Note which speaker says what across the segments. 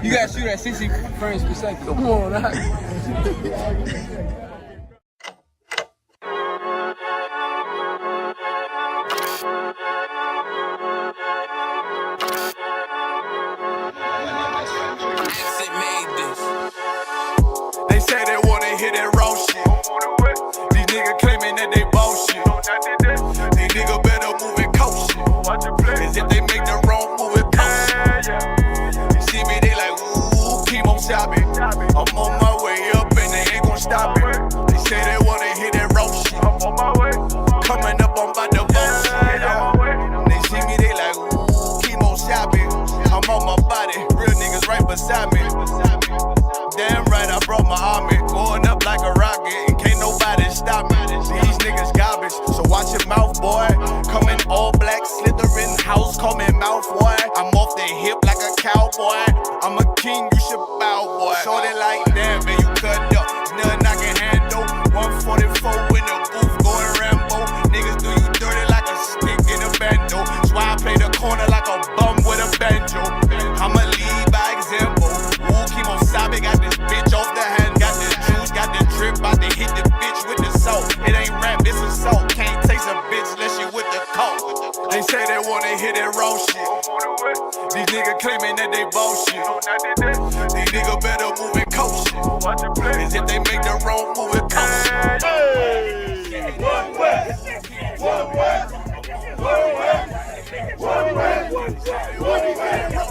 Speaker 1: You gotta shoot at 60 frames per second. Come on, right?
Speaker 2: They say they wanna hear that raw shit. These niggas claiming that they bullshit. These niggas better move it cautious. Cause if they make the wrong move it cautious. You see me, they like, ooh, keep on shopping. I'm on my way up and they ain't gon' stop it. They say they wanna hear that raw shit. Coming up, I'm about to bullshit. They see me, they like, ooh, keep on shopping. I'm on my body, real niggas right beside me. Damn right, I brought my army. Going up like a rocket, and can't nobody stop me. These niggas garbage, so watch your mouth, boy. Coming all black, slithering house, call me mouth, boy. I'm off the hip like a cowboy. I'm a king, you should bow, boy. Shorty like that, man, you cut up. Nothing I can handle. 144 in the booth, going Rambo. Niggas do you dirty like a stick in a bando. That's why I play the corner like a bum with a banjo. I'ma lead by example. Ooh, keep on sobbing, got this bitch off the hand. Got this juice, got the drip, about to hit the bitch with the salt. It ain't rap, it's assault. Can't taste a bitch unless you with the coke. They say they wanna hear that raw shit. These niggas claiming that they bullshit. These niggas better move it cautious. Cause if they make the wrong move it cautious.
Speaker 3: Hey, one West, one West, one West, one West, one West.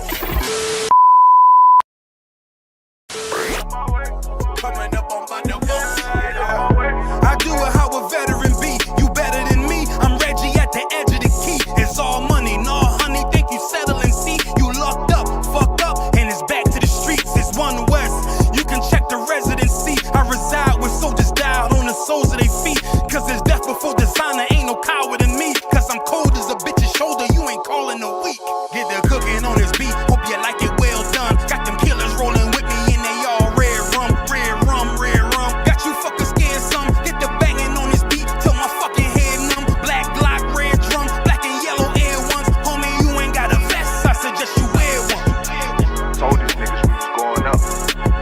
Speaker 2: Coming up on my bullshit.
Speaker 4: I do it how a veteran be. You better than me. I'm Reggie at the edge of the key. It's all money, no honey. Think you settle and see. You locked up, fucked up, and it's back to the streets. It's one West. You can check the residency. I reside with soldiers died on the soles of their feet. Cause there's death before designer. Ain't no coward in me. Cause I'm cold as a bitch's shoulder. You ain't calling a week. Get the cooking on this beat. Hope you like it well done. Got them killers rolling with me and they all red rum, red rum, red rum. Got you fuckers scared some. Get the banging on this beat till my fucking head numb. Black Glock, red drum, black and yellow air ones. Homie, you ain't got a vest. I suggest you wear one.
Speaker 5: Told these niggas we was going up.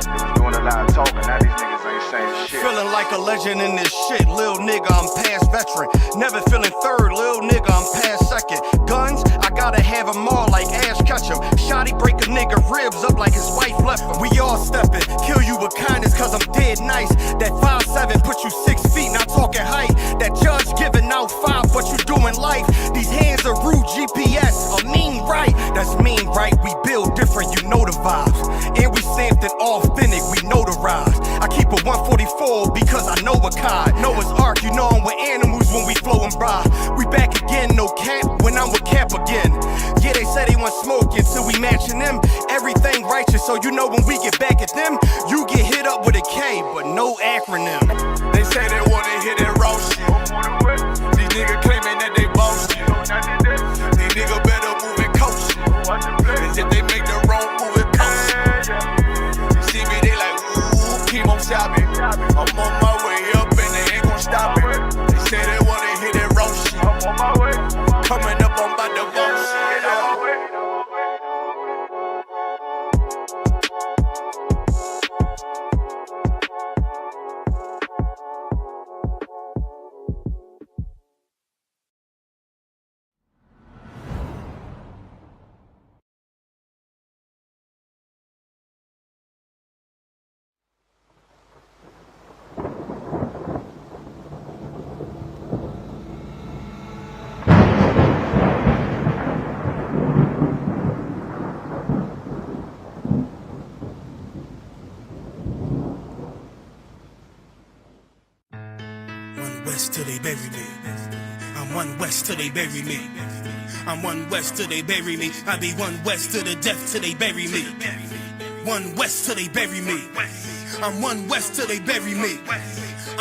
Speaker 5: They was doing a lot of talking. Now these niggas ain't saying shit.
Speaker 4: Feeling like a legend in this shit, lil nigga, I'm past veteran. Never feeling third, lil nigga, I'm past second. Guns, I gotta have them all like Ash Ketchum. Shotty break a nigga ribs up like his wife left him. We all steppin', kill you with kindness cause I'm dead nice. That 5'7" put you 6 feet, not talking height. That judge giving out 5 but you doing life. These hands are rude GPS, a mean right. That's mean right, we build different, you know the vibes. And we something authentic, we notarized. I keep a 144 because I know a cod. Noah's Ark, you know I'm with animals when we flowing by. We back again, no cap, when I'm with Cap again. Yeah, they say they want smoke until we matching them. Everything righteous, so you know when we get back at them, you get hit up with a K, but no acronym.
Speaker 2: They say they wanna hear that raw shit. These niggas claiming that they bullshit. These niggas better move it cautious. Cause if they make the wrong move it cautious. You see me, they like, ooh, keep on shopping. I'm on my way up and they ain't gon' stop it. They say they wanna hear that raw shit. Coming up, I'm about to bullshit.
Speaker 4: West till they bury me. I'm one West till they bury me. I'm one West till they bury me. I be one West to the death till they bury me. One West till they bury me. I'm one West till they bury me.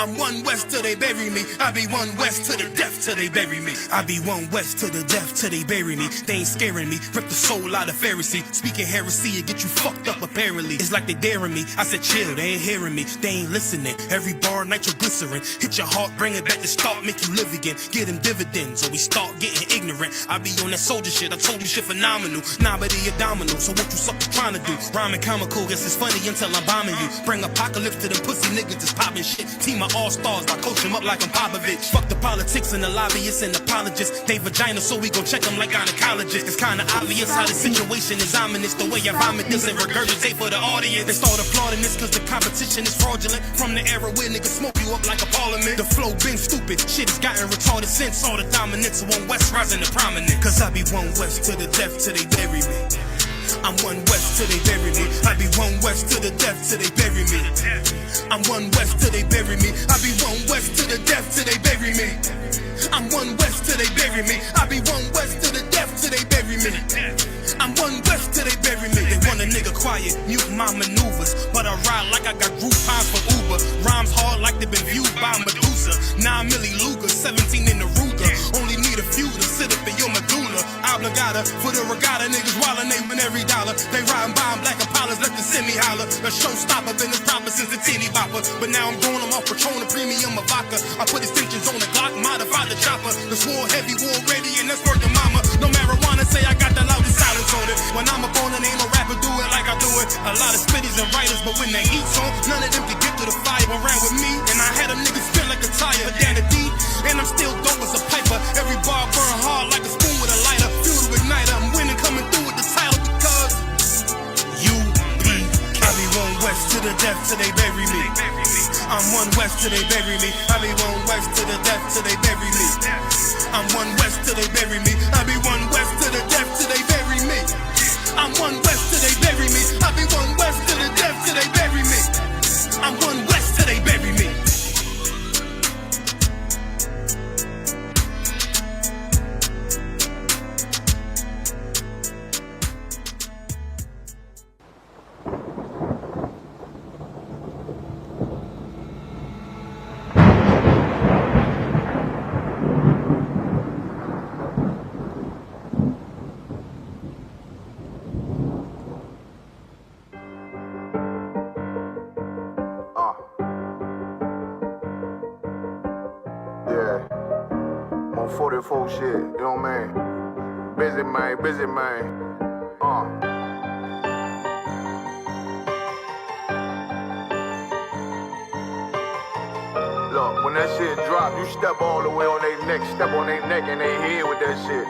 Speaker 6: I'm one west till they bury me. I be one west to the death till they bury me. I be one west to the death till they bury me. They ain't scaring me. Rip the soul out of Pharisee. Speaking heresy, it get you fucked up apparently. It's like they daring me. I said chill, they ain't hearing me. They ain't listening. Every bar nitroglycerin. Hit your heart, bring it back to start, make you live again. Get them dividends or we start getting ignorant. I be on that soldier shit. I told you shit phenomenal. Nah, but he a domino. So what you suckers trying to do? Rhyming comical, guess it's funny until I'm bombing you. Bring apocalypse to them pussy niggas that's popping shit. Team of all-stars, I coach them up like I'm Popovich. Fuck the politics and the lobbyists and apologists. They vagina, so we gon' check them like gynecologists. It's kinda obvious how the situation is ominous. The way I vomit this and regurgitate for the audience. They start applauding this cause the competition is fraudulent. From the era where niggas smoke you up like a parliament. The flow been stupid, shit has gotten retarded since. All the dominance of one west rising to prominence. Cause I be one west to the death till they bury me. I'm one west till they bury me. I be one west to the death till they bury me. I'm one west till they bury me. I be one west to the death till they bury me. I'm one west till they bury me. I be one west to the death till they bury me. I'm one west till they bury me. They want a nigga quiet, mute my maneuvers, but I ride like I got Groupons for Uber. Rhymes hard like they been viewed by Medusa. 9 milli Luger, 17 in the Ruger. Only need a few to sit up in your medulla. Obligata for the regatta, niggas wildin', they win every dollar. They riding by in black Impalas, let the semi holler. A showstopper, been as proper since the teeny bopper. But now I'm going, I'm off Patron, a premium of vodka. I put extensions on the Glock, modify the chopper. The swore heavy, war ready, and that's worth the mama. No marijuana, say I got the loudest silence on it. When I'm up on it, ain't no rapper do it like I do it. A lot of spitties and writers, but when they heat's on, none of them can get to the fire around with me. And I had them niggas feel like a tire, but down the D, and I'm still dope as a piper. Every bar burn hard like a spoon with a lighter. Fuel to ignite, I'm winning, coming through with the title because I be one west to the death till they bury me. I'm one west till they bury me. I be one west to the death till they bury me. I'm one west till they bury me. I be one west to the death till they bury me. I'm one west till they bury me. I be one west to the death till they bury me. I'm one west till they bury me.
Speaker 5: Yeah. I'm on 44 shit, you know what I mean? Busy man. Look, when that shit drop, you step all the way on their neck, step on their neck and they head with that shit.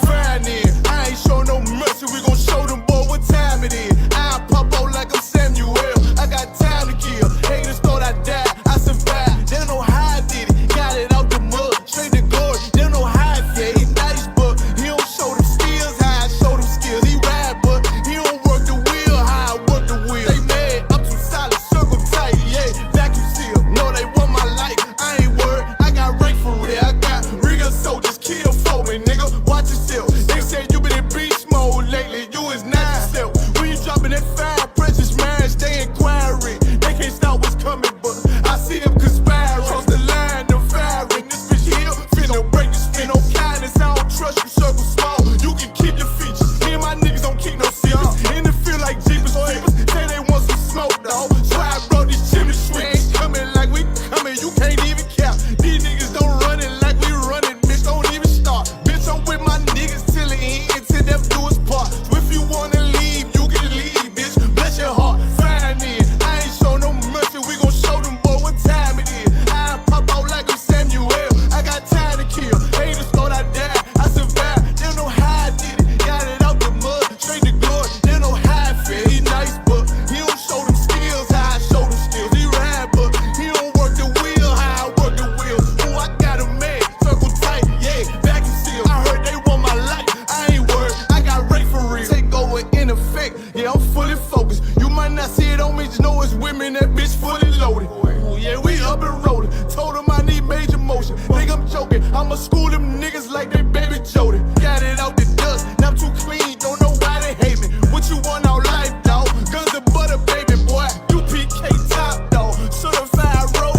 Speaker 3: Fine in, I ain't show no mercy, we gon' show them boy what time it is. I pop out like I'm Samuel, I got time to kill. Haters thought I died, I survived. They don't know how I did it, got it out the mud, straight to glory. They don't know how I feel, he nice but he don't show them skills, how I show them skills. He ride but he don't work the wheel, how I work the wheel. They mad, I'm too solid, circle tight, yeah, vacuum seal. No, they want my life, I ain't worried, I got rank for real. I got real soldiers, kill for me, nigga, watch yourself. They say you been in beast mode lately, you is not yourself. When you dropping that fire, precious marriage, they inquiring. They can't stop what's coming, but I see them conspiring. Cross the line, them firing. This bitch here, finna break the spin on kindness. I don't trust you, circle small. You can keep your features. Me and my niggas don't keep no secrets. In the field like Jeepers Creepers. Say they want some smoke, dawg. So I brought these chimney sweeps. Coming like we coming, you can't even count. These niggas don't run it like we run it, bitch. Don't even start. Bitch, I'm with my niggas till the end, till death do us part. So if you wanna leave, you can leave, bitch. Bless your heart, fine in. I ain't show no mercy, we gon' show them boy what time it is. I pop out like I'm Samuel, I got time to kill. Haters thought I died, I survived. They don't know how I did it, got it out the mud, straight to glory. They don't know how I feel. He nice, but he don't show them skills, how I show them skills. He ride, but he don't work the wheel, how I work the wheel. Ooh, I got a man, circle tight, yeah, vacuum seal. I heard they want my life, I ain't worried, I got rate for real. Take over in effect, yeah, I'm fully focused. You might not see it on me, just know it's women, that bitch fully loaded. Ooh, yeah, we up and rolling. Told them I need major motion. Think I'm joking, I'ma school them niggas like they baby Jody. Got it out the dust, now I'm too clean, don't know why they hate me. What you want out life, dawg? Guns and butter, baby boy. ISUPK top, dawg. Certified road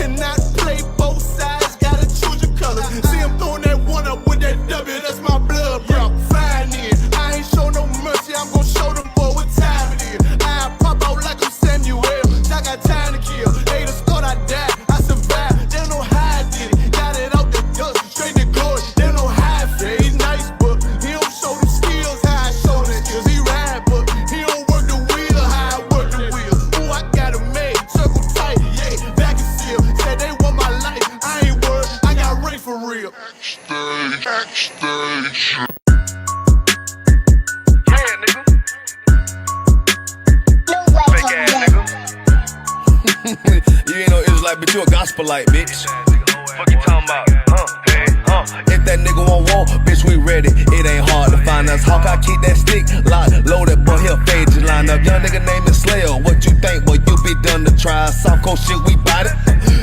Speaker 3: cannot play both sides, gotta choose your color. See him throwing that one up with that W, that's my blood, bro. Fine in, I ain't show no mercy, I'm gon' show them boy what time it is. I pop out like I'm Samuel, I got time to kill. Haters thought I died, I survived, they don't know how I did it. Got it out the dust, straight to glory, they don't know how I feel. He's nice, but he don't show the skills how I show the skills. He ride, but he don't work the wheel how I work the wheel. Ooh, I got it made, circle tight, yeah, back and seal. Said they want my life, I ain't worried, I got Ray for real.
Speaker 7: You ain't no Israelite, but you a gospelite, bitch. Fuck you talking about? If that nigga won't war, bitch, we ready. It ain't hard to find us. Hawk, I keep that stick locked, loaded, boy, he'll fade you line up. Young nigga named Slayer, what you think, boy, you be done to try. Soft coast shit, we bout it.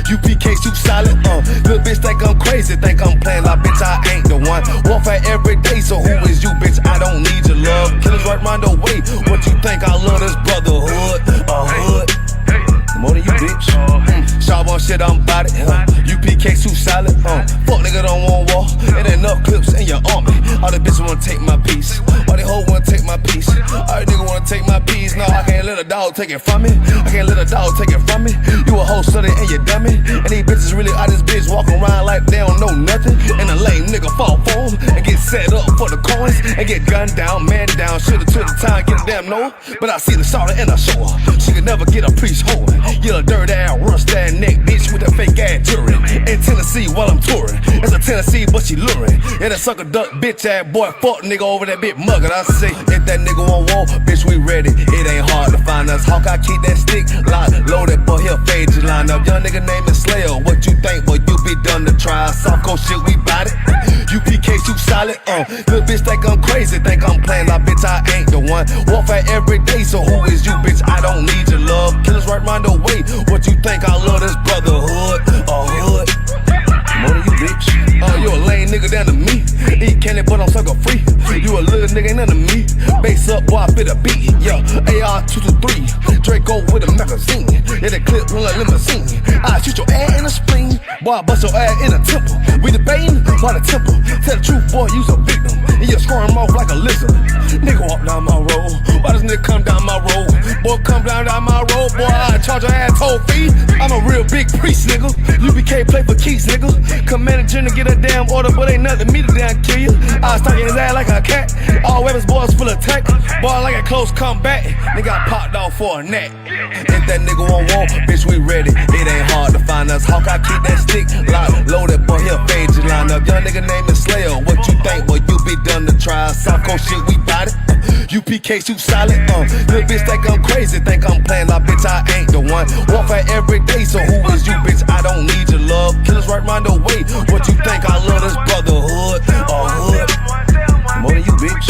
Speaker 7: UPK, soup solid, little bitch think I'm crazy, think I'm playing like bitch, I ain't the one. Warfare every day, so who is you, bitch? I don't need your love. Killers right round the way, what you think? I love this brotherhood, hood. More than you, bitch. Sharp on shit, I'm bout it. UPK, soup solid. Fuck nigga don't want war. It ain't enough clips in your army. All the bitches wanna take my piece. All they hoes wanna take my piece. All they niggas wanna take my piece. No, I can't let a dog take it from me. I can't let a dog take it from me. You a hoe study and you dummy. And these bitches really out this bitch walking around like they don't know nothing. And a lame nigga fall for them and get set up for the coins and get gunned down, man down. Shoulda took the time, get a damn no. But I see the sorrow and I show her. She could never get a priest hoeing. You a dirt ass, rust ass neck bitch with a fake ass jury. In Tennessee while I'm touring. It's a Tennessee, but she luring. Yeah, that sucker duck bitch ass boy, fuck nigga over that bit muggin'. I say, if that nigga won't war, bitch, we ready. It ain't hard to find us. Hawk, I keep that stick locked, loaded, boy, he'll fade you line up. Young nigga named Slayer, what you think, boy, you be done to try. Soft coast shit, we bout it. UPK, soup solid, little bitch think I'm crazy, think I'm playing like bitch, I ain't the one. Warfare every day, so who is you, bitch? I don't need your love. Killers right round the way, what you think? I love this brotherhood, hood. More than you, bitch. You a lame nigga down to me. Eat candy, but I'm sucker free. You a little nigga, ain't nothing to me. Base up, boy, I fit a beat. Yeah, AR-223. Draco with a magazine. Yeah, that clip run like limousine. I shoot your ass in the spleen. Boy, I bust your ass in the temple. We debating, boy, the temple. Tell the truth, boy, you's a victim. And you're scoring off like a lizard. Nigga walk down my road. Why does nigga come down my road? Boy, come down my road. Boy, I charge your ass toll fee. I'm a real big priest, nigga. UPK play for keys, nigga. Commanding to get a damn order, but ain't nothing me to damn kill you. I was talking his ass like a cat. All weapons, boys full of tech. Boy, like a close combat. Nigga got popped off for a neck. If that nigga won't war, bitch, we ready. It ain't hard to find us. Hawk, I keep that stick locked, loaded, boy, he'll fade you line up. Young nigga named Slayer, what you think, boy, you be done to try. Soft coast shit, we bout it. UPK, soup solid, little bitch think I'm crazy, think I'm playing like bitch, I ain't the one. Warfare every day, so who is you, bitch? I don't need your love. Killers right round the way, what you think? I love this brotherhood, hood. More than you, bitch.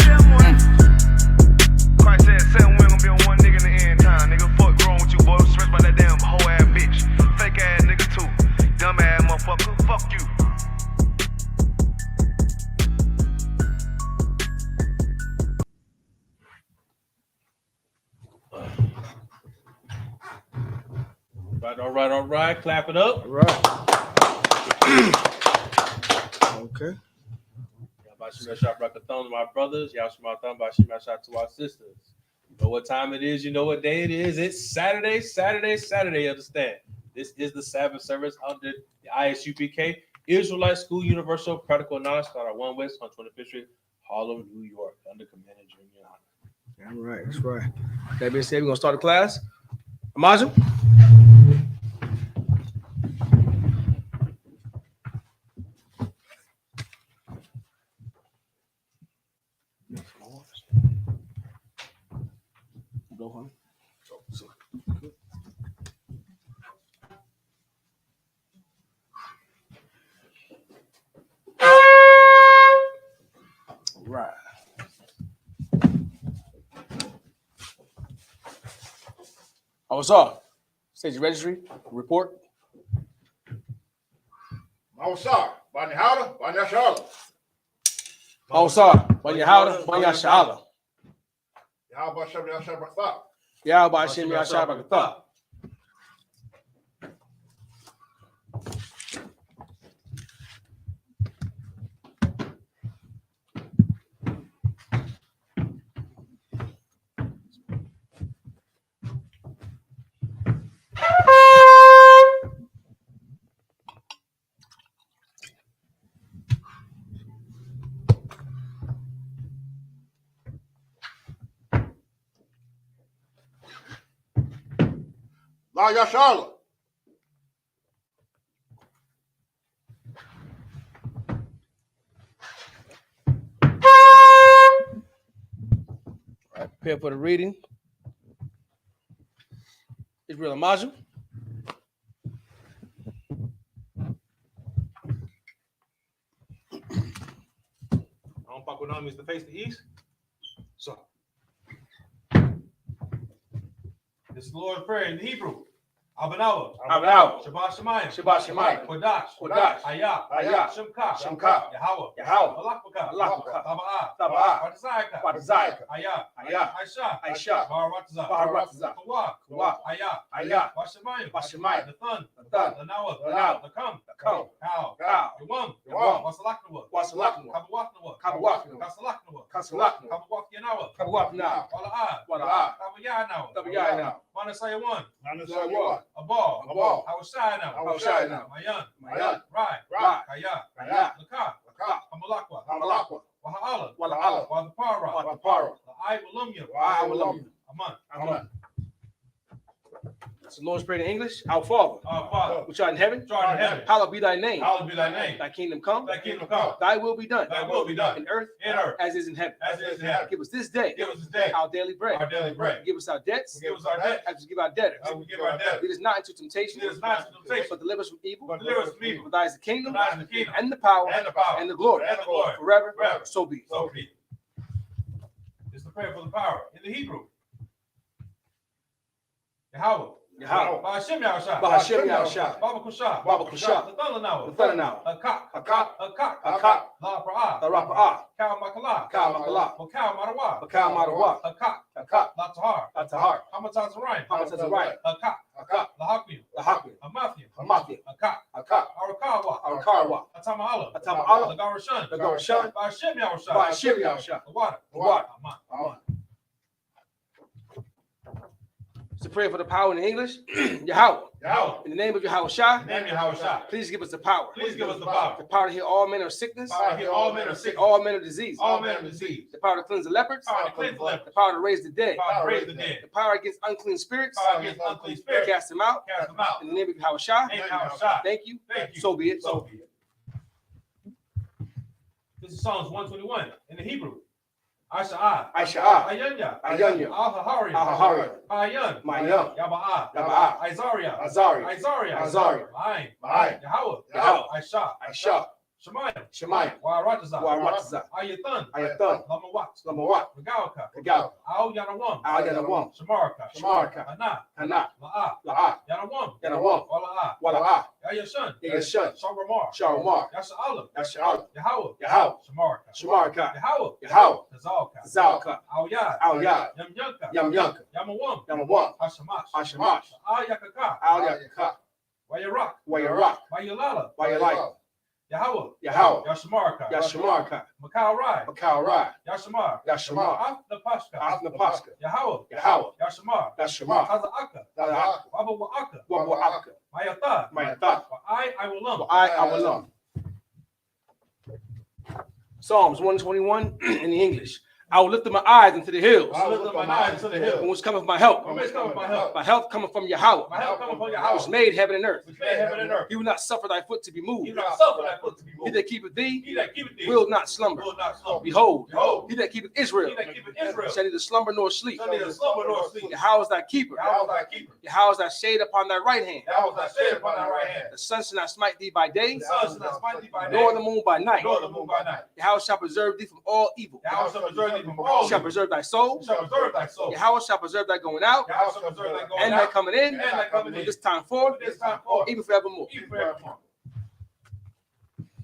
Speaker 5: Christ said 7 women gonna be on one nigga in the end time. Nigga, fuck wrong with you, boy. Stressed by that damn hoe ass bitch. Fake ass nigga too. Dumb ass motherfucker. Fuck you.
Speaker 8: All right. Clap it up.
Speaker 1: All right. Okay.
Speaker 8: To my brothers. To our sisters. You know what time it is. You know what day it is. It's Saturday. Understand? This is the Sabbath service under the I.S.U.P.K. Israelite School Universal Practical Knowledge out of 1 West 125th Street, Harlem, New York, under Commander Junior Yahanna.
Speaker 1: All right. That's right. That being said, we're going to start the class. Imagine. Go home. All right. What's up? Stage registry report.
Speaker 9: Mawasar, Banyahada, Banyashala.
Speaker 1: Mawasar, Banyahada, Banyashala.
Speaker 9: Yahaba Shem La Yashala.
Speaker 1: Prepare for the reading. Israel Amaju.
Speaker 8: Pakunam is to face the east. So this is the Lord's Prayer in Hebrew. Abanawa. Shabbat Shemayim.
Speaker 1: Shabbat Shemayim.
Speaker 8: Kodash. Ayah. Shimka. Yahweh.
Speaker 1: Malakbaka.
Speaker 8: Taba'ah.
Speaker 1: Batazayaka.
Speaker 8: Ayah.
Speaker 1: Aisha.
Speaker 8: Baharatza. Kawah. Ayah. Bashemayim. The Thun. The Nawa. The Come. Cow. Yawam. Wasalaknawa. Kabawaknawa. Kasalaknawa. Kabawak Yanawa. Wala'ah. Tabayanawa. Manasayawan. Abal. Hawashayana. Mayan. Rai. Kaya. Laka. Hamalakwa. Waha'ala. Wadapara. I will Aman.
Speaker 1: That's the Lord's Prayer in English. Our Father, which art in heaven, hallowed be thy name. Thy kingdom come. Thy will be done. In earth as is in heaven. Give us this day our daily bread. Give us our debts as we give our debtors. Lead us not into temptation, but deliver us from evil. For thy is the kingdom and the power and the glory forever. So be it.
Speaker 8: It's the prayer for the power in the Hebrew. Yahweh. Bahashem Yahusha. Baba Kusha. The Thundernawa. Akak. La Pra'ah. Cow Makala. Cow Marawa. Akak. La Tahar. Hamatazarayim. Akak. La Hakmim. Hamathim. Akak. Arakawa. Atamahala. The Garashan. Bahashem Yahusha. The water. Aman.
Speaker 1: To pray for the power in English, Yahweh. In the name of Yahweh Shah, please give us the power. The power to heal all manner of sickness. All manner of disease. The power to cleanse the leopards. The power to raise the dead. The power against unclean spirits. Cast them out. In the name of Yahweh Shah. Thank you. So be it.
Speaker 8: This is Psalms 121 in the Hebrew. Aisha'ah. Ayanya. Al-Hahari. Mayan. Yaba'ah. Isaiah. Ma'ayin. Yahweh. Aisha. Shemayim. Wa'aratazah. Ayathan. Lamawat. Regauka. Al Yanawam. Shamaraka. Hana. La'ah. Yanawam. Wala'ah. Yayashan. Sharamar. Yasha'alam. Yahweh. Shamaraka. Yahweh. Tazalka. Al-Yad. Yamyanka. Yamawam. Hashamash. Al-Yakaka. Wayarak. Wayalala. Yahweh. Yashamarka. Makal Rai. Yashamar. Afnapashka. Yahweh. Yashamar. Haza'aka. Wabawa'aka. Mayatha. I will lum.
Speaker 1: Psalms 121 in the English. I will lift up my eyes into the hills. From which cometh my help. My help cometh from Yahweh. Which made heaven and earth. He will not suffer thy foot to be moved. He that keepeth thee will not slumber. Behold, he that keepeth Israel shall neither slumber nor sleep. Yahweh is thy keeper. Yahweh is thy shade upon thy right hand. The sun shall not smite thee by day, nor the moon by night. Yahweh shall preserve thee from all evil. Shall preserve thy soul. Yahweh shall preserve thy going out and thy coming in from this time forth, even forevermore.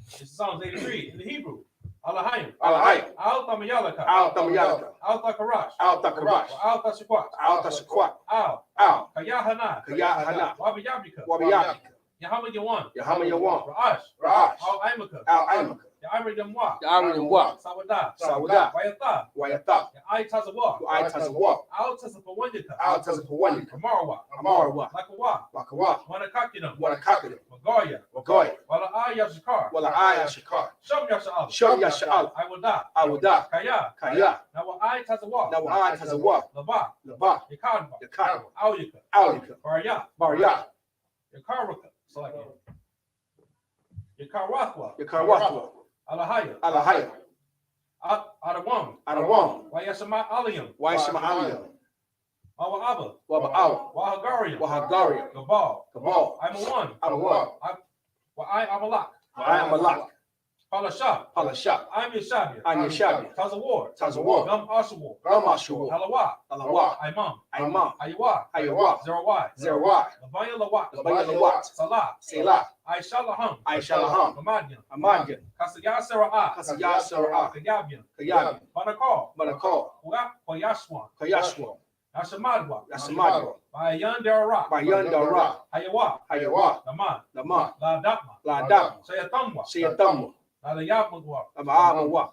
Speaker 8: This is Psalms 83 in the Hebrew. Alahayim. Al Tamayalaka. Al Takarash. Al Tashakwat. Al Yahanna. Wabiyabika. Yahanna Yawan.
Speaker 1: Yahanna Yawan.
Speaker 8: Ra'ash.
Speaker 1: Ra'ash.
Speaker 8: Al-Imaka.
Speaker 1: Al-Imaka.
Speaker 8: Ya'amri Yamwa.
Speaker 1: Ya'amri Yamwa.
Speaker 8: Sawada.
Speaker 1: Sawada.
Speaker 8: Wayatha.
Speaker 1: Wayatha.
Speaker 8: Ya'ai-Tazawa.
Speaker 1: Tazawa.
Speaker 8: Al-Tazapawanyaka.
Speaker 1: Al-Tazapawanyaka.
Speaker 8: Amarwa.
Speaker 1: Amarwa.
Speaker 8: Lakawa.
Speaker 1: Wakawa.
Speaker 8: Wanakakidam.
Speaker 1: Wanakakidam.
Speaker 8: Wagoya.
Speaker 1: Wagoya.
Speaker 8: Wala I.S.U.P.K.
Speaker 1: Wala I.S.U.P.K.
Speaker 8: Sham Yasha'al.
Speaker 1: Sham Yasha'al.
Speaker 8: I will die.
Speaker 1: Awada.
Speaker 8: Kaya.
Speaker 1: Kaya.
Speaker 8: Now I-Tazawa.
Speaker 1: Now I-Tazawa.
Speaker 8: Laba.
Speaker 1: Laba.
Speaker 8: Yakadwa.
Speaker 1: Yakadwa.
Speaker 8: Auyaka.
Speaker 1: Aulika.
Speaker 8: Barya.
Speaker 1: Barya.
Speaker 8: Yakarwaka. So like Yakarwathwa.
Speaker 1: Yakarwathwa.
Speaker 8: Alahaya.
Speaker 1: Alahaya.
Speaker 8: Adawam.
Speaker 1: Adawam.
Speaker 8: Wayashama Aliyam.
Speaker 1: Wayashama Aliyam.
Speaker 8: Wa'aba.
Speaker 1: Waba'awa.
Speaker 8: Wahagariam.
Speaker 1: Wahagariam.
Speaker 8: Gabal.
Speaker 1: Gabal.
Speaker 8: I'm a one.
Speaker 1: I'm a one.
Speaker 8: I am a lock.
Speaker 1: I am a lock.
Speaker 8: Palasha.
Speaker 1: Palasha.
Speaker 8: I'm Yeshabia.
Speaker 1: I'm Yeshabia.
Speaker 8: Tazawar.
Speaker 1: Tazawar.
Speaker 8: Gum Ashawar.
Speaker 1: Gum Ashawar.
Speaker 8: Halawa.
Speaker 1: Alawa.
Speaker 8: Imam.
Speaker 1: Imam.
Speaker 8: Ayawa.
Speaker 1: Ayawa.
Speaker 8: Zerawai.
Speaker 1: Zerawai.
Speaker 8: Labaya Lawat.
Speaker 1: Labaya Lawat.
Speaker 8: Salah.
Speaker 1: Selah.
Speaker 8: I.S.H.A.L.A.M.
Speaker 1: I.S.H.A.L.A.M.
Speaker 8: Amadyan.
Speaker 1: Amadyan.
Speaker 8: Kasaya Sarah.
Speaker 1: Kasaya Sarah.
Speaker 8: Kayabyan.
Speaker 1: Kayabyan.
Speaker 8: Banakal.
Speaker 1: Banakal.
Speaker 8: Koyashwan.
Speaker 1: Kayashwan.
Speaker 8: Nashamadwa.
Speaker 1: Nashamadwa.
Speaker 8: Bayan Dara.
Speaker 1: Bayan Dara.
Speaker 8: Hayawa.
Speaker 1: Hayawa.
Speaker 8: Naman.
Speaker 1: Naman.
Speaker 8: La Datma.
Speaker 1: La Dama.
Speaker 8: Sayatamwa.
Speaker 1: Sayatamwa.
Speaker 8: La Yabmagwa.
Speaker 1: Amawa.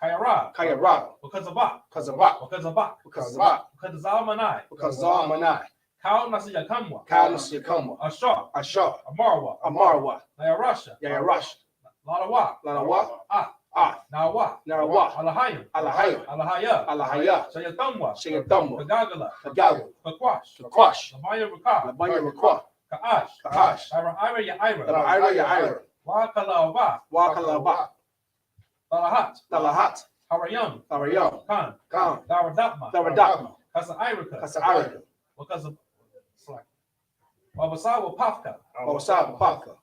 Speaker 8: Kayara.
Speaker 1: Kayara.
Speaker 8: Because of Bak.
Speaker 1: Because of Bak.
Speaker 8: Because of Bak.
Speaker 1: Because of Bak.
Speaker 8: Because of Zalmanai.
Speaker 1: Because of Zalmanai.
Speaker 8: Kau Nasiyakamwa.
Speaker 1: Kau Nasiyakamwa.
Speaker 8: Ashar.
Speaker 1: Ashar.
Speaker 8: Amarwa.
Speaker 1: Amarwa.
Speaker 8: Nayarasha.
Speaker 1: Yayarasha.
Speaker 8: Lalawa.
Speaker 1: Lalawa.
Speaker 8: Ah. Nawa.
Speaker 1: Nawa.
Speaker 8: Alahayim.
Speaker 1: Alahayim.
Speaker 8: Alahaya.
Speaker 1: Alahaya.
Speaker 8: Sayatamwa.
Speaker 1: Sayatamwa.
Speaker 8: Kagagala.
Speaker 1: Kagagala.
Speaker 8: Kakwash.
Speaker 1: Kakwash.
Speaker 8: Labaya Rakah.
Speaker 1: Labaya Rakah.
Speaker 8: Kaash.
Speaker 1: Kaash.
Speaker 8: Ira Yaira.
Speaker 1: Ira Yaira.
Speaker 8: Wakalava.
Speaker 1: Wakalava.
Speaker 8: Talahat.
Speaker 1: Talahat.
Speaker 8: Harayam.
Speaker 1: Harayam.
Speaker 8: Khan.
Speaker 1: Khan.
Speaker 8: Daradatma.
Speaker 1: Daradatma.
Speaker 8: Kasa Irika.
Speaker 1: Kasa Irika.
Speaker 8: Because of slack. Wabasawa Pafka.
Speaker 1: Wabasawa Pafka.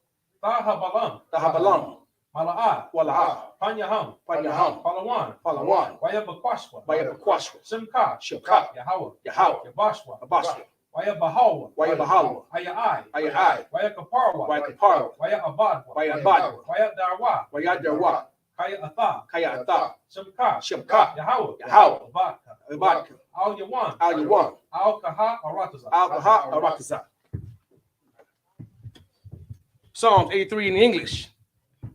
Speaker 8: Tahabalam.
Speaker 1: Tahabalam.
Speaker 8: Mala'a.
Speaker 1: Wala'a.
Speaker 8: Panyaham.
Speaker 1: Panyaham.
Speaker 8: Palawan.
Speaker 1: Palawan.
Speaker 8: Wayabakwashwa.
Speaker 1: Wayabakwashwa.
Speaker 8: Simka.
Speaker 1: Shimka.
Speaker 8: Yahawa.
Speaker 1: Yahawa.
Speaker 8: Yabashwa.
Speaker 1: Abashwa.
Speaker 8: Wayabahawa.
Speaker 1: Wayabahawa.
Speaker 8: Ayai.
Speaker 1: Ayai.
Speaker 8: Wayakaparwa.
Speaker 1: Wayakaparwa.
Speaker 8: Wayabadwa.
Speaker 1: Wayabadwa.
Speaker 8: Wayadarwa.
Speaker 1: Wayadarwa.
Speaker 8: Kaya Atha.
Speaker 1: Kaya Atha.
Speaker 8: Shimka.
Speaker 1: Shimka.
Speaker 8: Yahawa.
Speaker 1: Yahawa.
Speaker 8: Abadka.
Speaker 1: Abadka.
Speaker 8: Al Yawan.
Speaker 1: Al Yawan.
Speaker 8: Al Kaha Arataza.
Speaker 1: Al Kaha Arataza. Psalms 83 in English.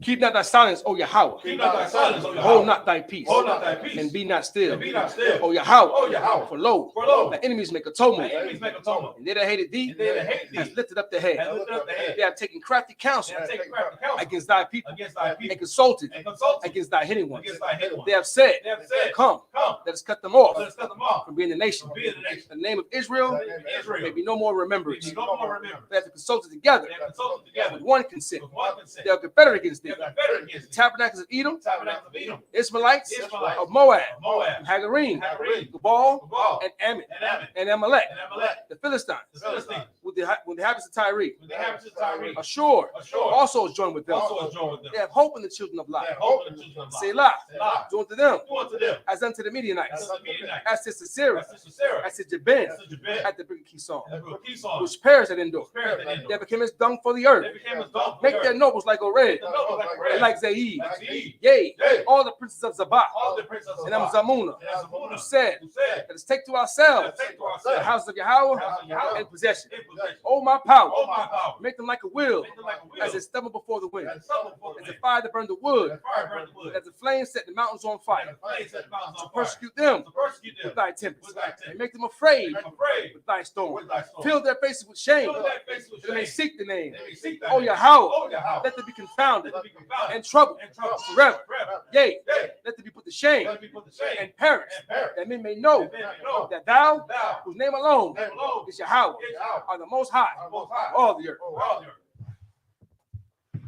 Speaker 1: Keep not thy silence, O Yahweh.
Speaker 8: Keep not thy silence, O Yahweh.
Speaker 1: Hold not thy peace.
Speaker 8: Hold not thy peace.
Speaker 1: And be not still.
Speaker 8: And be not still.
Speaker 1: O Yahweh.
Speaker 8: O Yahweh.
Speaker 1: For lo, the enemies make atonement.
Speaker 8: The enemies make atonement.
Speaker 1: And they that hated thee,
Speaker 8: And they that hate thee
Speaker 1: has lifted up the head.
Speaker 8: has lifted up the head.
Speaker 1: They have taken crafty counsel
Speaker 8: They have taken crafty counsel
Speaker 1: against thy people.
Speaker 8: against thy people.
Speaker 1: And consulted
Speaker 8: And consulted
Speaker 1: against thy hidden ones.
Speaker 8: against thy hidden ones.
Speaker 1: They have said,
Speaker 8: They have said,
Speaker 1: Come,
Speaker 8: Come,
Speaker 1: let us cut them off
Speaker 8: let us cut them off
Speaker 1: from being the nation.
Speaker 8: from being the nation.
Speaker 1: The name of Israel
Speaker 8: The name of Israel
Speaker 1: may be no more remembrance.
Speaker 8: may be no more remembered.
Speaker 1: They have consulted together
Speaker 8: They have consulted together
Speaker 1: with one consent.
Speaker 8: with one consent.
Speaker 1: They are confederate against
Speaker 8: They
Speaker 1: thee.
Speaker 8: are confederate against
Speaker 1: The
Speaker 8: thee.
Speaker 1: tabernacles of Edom,
Speaker 8: Tabernacle of Edom,
Speaker 1: Israelites
Speaker 8: Israelites
Speaker 1: of Moab,
Speaker 8: of Moab,
Speaker 1: Hagarim,
Speaker 8: Hagarim,
Speaker 1: Gabal,
Speaker 8: Gabal,
Speaker 1: and Ammon,
Speaker 8: and Ammon,
Speaker 1: and Amalek,
Speaker 8: and Amalek,
Speaker 1: the Philistines,
Speaker 8: the Philistines,
Speaker 1: with the inhabitants of Tyre.
Speaker 8: with the inhabitants of Tyre.
Speaker 1: Ashur
Speaker 8: Ashur
Speaker 1: also is joined with them.
Speaker 8: also is joined with them.
Speaker 1: They have hope in the children of
Speaker 8: They
Speaker 1: Lot.
Speaker 8: have hope in the children of Lot.
Speaker 1: Selah,
Speaker 8: Selah.
Speaker 1: do unto them
Speaker 8: Do unto them
Speaker 1: as unto the Midianites,
Speaker 8: as unto the Midianites,
Speaker 1: as to Sisera,
Speaker 8: as to Sisera,
Speaker 1: as to Jabin,
Speaker 8: as to Jabin,
Speaker 1: at the Brick of Kison,
Speaker 8: and the Kison,
Speaker 1: which perished at Endor.
Speaker 8: spared the
Speaker 1: They
Speaker 8: Endor.
Speaker 1: became as dung for the earth.
Speaker 8: They became as dung for
Speaker 1: Make
Speaker 8: the
Speaker 1: their
Speaker 8: earth.
Speaker 1: nobles like Oreb,
Speaker 8: The nobles like
Speaker 1: and
Speaker 8: bread,
Speaker 1: like Zaid.
Speaker 8: like Zeid.
Speaker 1: Yea,
Speaker 8: Yea.
Speaker 1: all the princes of Zabah,
Speaker 8: All the princes of
Speaker 1: and
Speaker 8: Sabbath,
Speaker 1: Zamuna,
Speaker 8: and Zamuna,
Speaker 1: who said,
Speaker 8: who said,
Speaker 1: let us take to
Speaker 8: "Let
Speaker 1: ourselves
Speaker 8: us take to
Speaker 1: the
Speaker 8: ourselves
Speaker 1: house of Yahweh
Speaker 8: the house of Yahweh
Speaker 1: in possession.
Speaker 8: in possession.
Speaker 1: Oh, my power,
Speaker 8: Oh, my power,
Speaker 1: make them like a wheel,
Speaker 8: make them like a wheel,
Speaker 1: as it stumble before the wind,
Speaker 8: as summer before the
Speaker 1: as a
Speaker 8: wind,
Speaker 1: fire that burned the wood,
Speaker 8: as fire burn the wood,
Speaker 1: as the flame set the mountains on
Speaker 8: and
Speaker 1: fire.
Speaker 8: the flames set the mountains
Speaker 1: To
Speaker 8: on fire.
Speaker 1: persecute them
Speaker 8: To persecute them
Speaker 1: with thy tempest,
Speaker 8: with thy
Speaker 1: and
Speaker 8: tempest.
Speaker 1: make them afraid
Speaker 8: Make them afraid
Speaker 1: with thy storm.
Speaker 8: with thy storm.
Speaker 1: Fill their faces with shame,
Speaker 8: Fill their faces with
Speaker 1: that they may
Speaker 8: shame.
Speaker 1: seek the name.
Speaker 8: They may seek thy
Speaker 1: Oh,
Speaker 8: name.
Speaker 1: Yahweh,
Speaker 8: Oh, Yahweh,
Speaker 1: let them be confounded
Speaker 8: let them be confounded
Speaker 1: and troubled
Speaker 8: and troubled
Speaker 1: forever.
Speaker 8: forever.
Speaker 1: Yea,
Speaker 8: Yea,
Speaker 1: let them be put to shame
Speaker 8: let them be put to shame
Speaker 1: and perish,
Speaker 8: and perish.
Speaker 1: that men may know
Speaker 8: That men may know
Speaker 1: that thou,
Speaker 8: thou,
Speaker 1: whose name alone
Speaker 8: name alone,
Speaker 1: is Yahweh,
Speaker 8: is Yahweh,
Speaker 1: are the most high
Speaker 8: are most high
Speaker 1: of all the earth.
Speaker 8: over all the earth.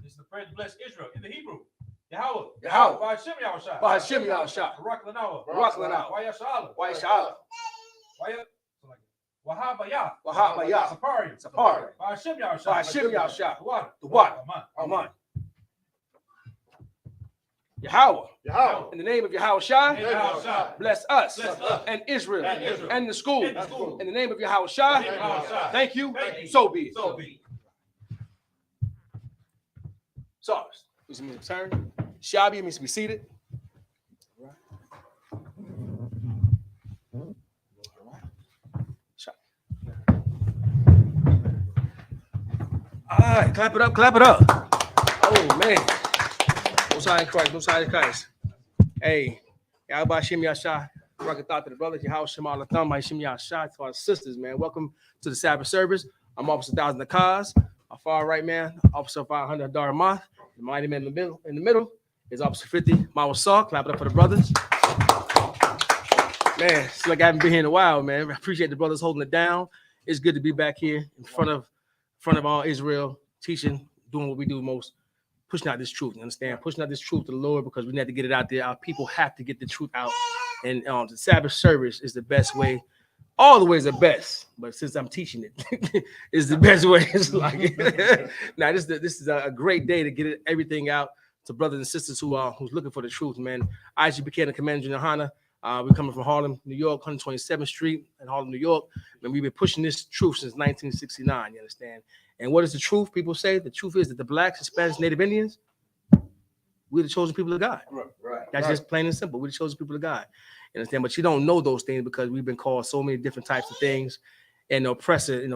Speaker 8: This is the prayer to bless Israel in the Hebrew. Yahweh.
Speaker 1: Yahweh.
Speaker 8: By Hashem Yahushua.
Speaker 1: By Hashem Yahushua.
Speaker 8: Barak Lanawa.
Speaker 1: Barak Lanawa.
Speaker 8: Wayashala.
Speaker 1: Wayashala.
Speaker 8: Wahabaya.
Speaker 1: Wahabaya.
Speaker 8: Sapari.
Speaker 1: Sapari.
Speaker 8: By Hashem Yahushua.
Speaker 1: By Hashem Yahushua.
Speaker 8: The water.
Speaker 1: The water.
Speaker 8: Aman.
Speaker 1: Amen. Yahweh,
Speaker 9: Yahweh.
Speaker 1: in the name of Yahweh Shai,
Speaker 8: Yahushua.
Speaker 1: bless us
Speaker 8: Bless us.
Speaker 1: and Israel
Speaker 8: And Israel.
Speaker 1: and the school.
Speaker 8: And the school.
Speaker 1: In the name of Yahweh Shai,
Speaker 8: In the name of Yahweh Shai.
Speaker 1: thank you.
Speaker 8: Thank you.
Speaker 1: So be it.
Speaker 8: So be it.
Speaker 1: So, this means turn. Shabi means to be seated. All right, clap it up, clap it up. Oh man. No side in Christ, no side in Christ. Hey, Yahweh Shem Yashah. Rocket thought to the brothers, Yahweh Shem Alatham, Shem Yashah, to our sisters, man. Welcome to the Sabbath service. I'm Officer 1,000 Nakaz. Our far right man, Officer 500 Daramath. The mighty man in the middle is Officer 50 Mawasar. Clap it up for the brothers. Man, it's like I haven't been here in a while, man. I appreciate the brothers holding it down. It's good to be back here in front of all Israel, teaching, doing what we do most, pushing out this truth. You understand? Pushing out this truth to the Lord because we need to get it out there. Our people have to get the truth out. And the Sabbath service is the best way. All the ways are best, but since I'm teaching it, it's the best way. It's like now this is a great day to get everything out to brothers and sisters who's looking for the truth, man. I.S.U.P.K and Commander Yahanna. We're coming from Harlem, New York, 127th Street in Harlem, New York. And we've been pushing this truth since 1969, you understand? And what is the truth? People say the truth is that the blacks, Hispanics, Native Indians, we're the chosen people of God. Right. That's just plain and simple. We're the chosen people of God. You understand? But you don't know those things because we've been called so many different types of things. And oppression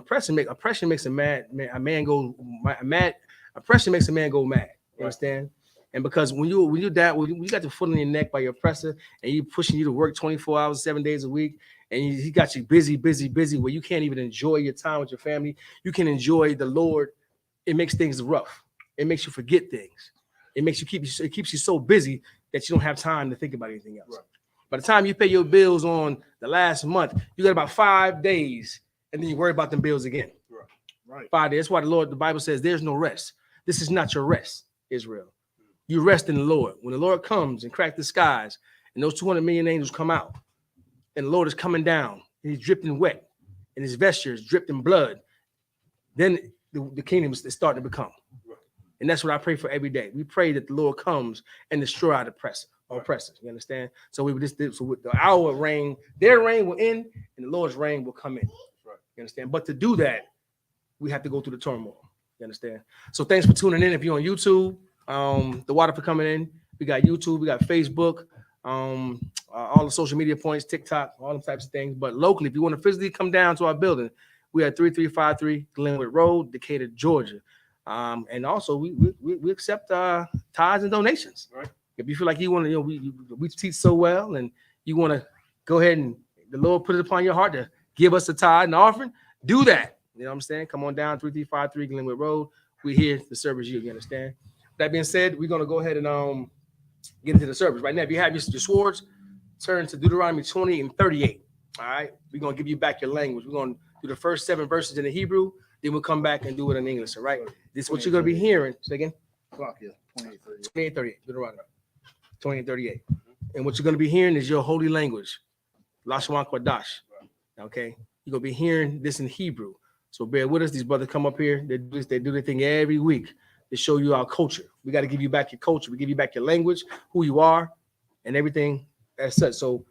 Speaker 1: makes a man go mad. Oppression makes a man go mad. You understand? And because when you got the foot on your neck by your oppressor and you pushing you to work 24 hours, 7 days a week, and he got you busy, where you can't even enjoy your time with your family. You can enjoy the Lord. It makes things rough. It makes you forget things. It keeps you so busy that you don't have time to think about anything else. Right. By the time you pay your bills on the last month, you got about 5 days, and then you worry about them bills again. Right. 5 days. That's why the Bible says there's no rest. This is not your rest, Israel. You rest in the Lord. When the Lord comes and cracks the skies, and those 200 million angels come out, and the Lord is coming down, and he's dripping wet, and his vesture is dripped in blood, then the kingdom is starting to become. Right. And that's what I pray for every day. We pray that the Lord comes and destroy our oppressors. You understand? So with our reign, their reign will end, and the Lord's reign will come in. Right. You understand? But to do that, we have to go through the turmoil. You understand? So thanks for tuning in. If you're on YouTube, the water for coming in. We got YouTube, we got Facebook, all the social media points, TikTok, all them types of things. But locally, if you want to physically come down to our building, we are 3353 Glenwood Road, Decatur, Georgia. And also we accept tithes and donations. Right. If you feel like you want to, we teach so well, and you want to go ahead and the Lord put it upon your heart to give us a tithe and offering, do that. You know what I'm saying? Come on down 3353 Glenwood Road. We're here to service you. You understand? That being said, we're going to go ahead and get into the service. Right now, if you have your swords, turn to Deuteronomy 20 and 38. All right? We're going to give you back your language. We're going to do the first 7 verses in the Hebrew. Then we'll come back and do it in English. All right? This is what you're going to be hearing. Say again? 28, 38. Deuteronomy 20 and 38. And what you're going to be hearing is your holy language. Lashwan Kwadash. Okay? You're going to be hearing this in Hebrew. So bear with us. These brothers come up here. They do their thing every week. To show you our culture. We got to give you back your culture. We give you back your language, who you are, and everything as such. So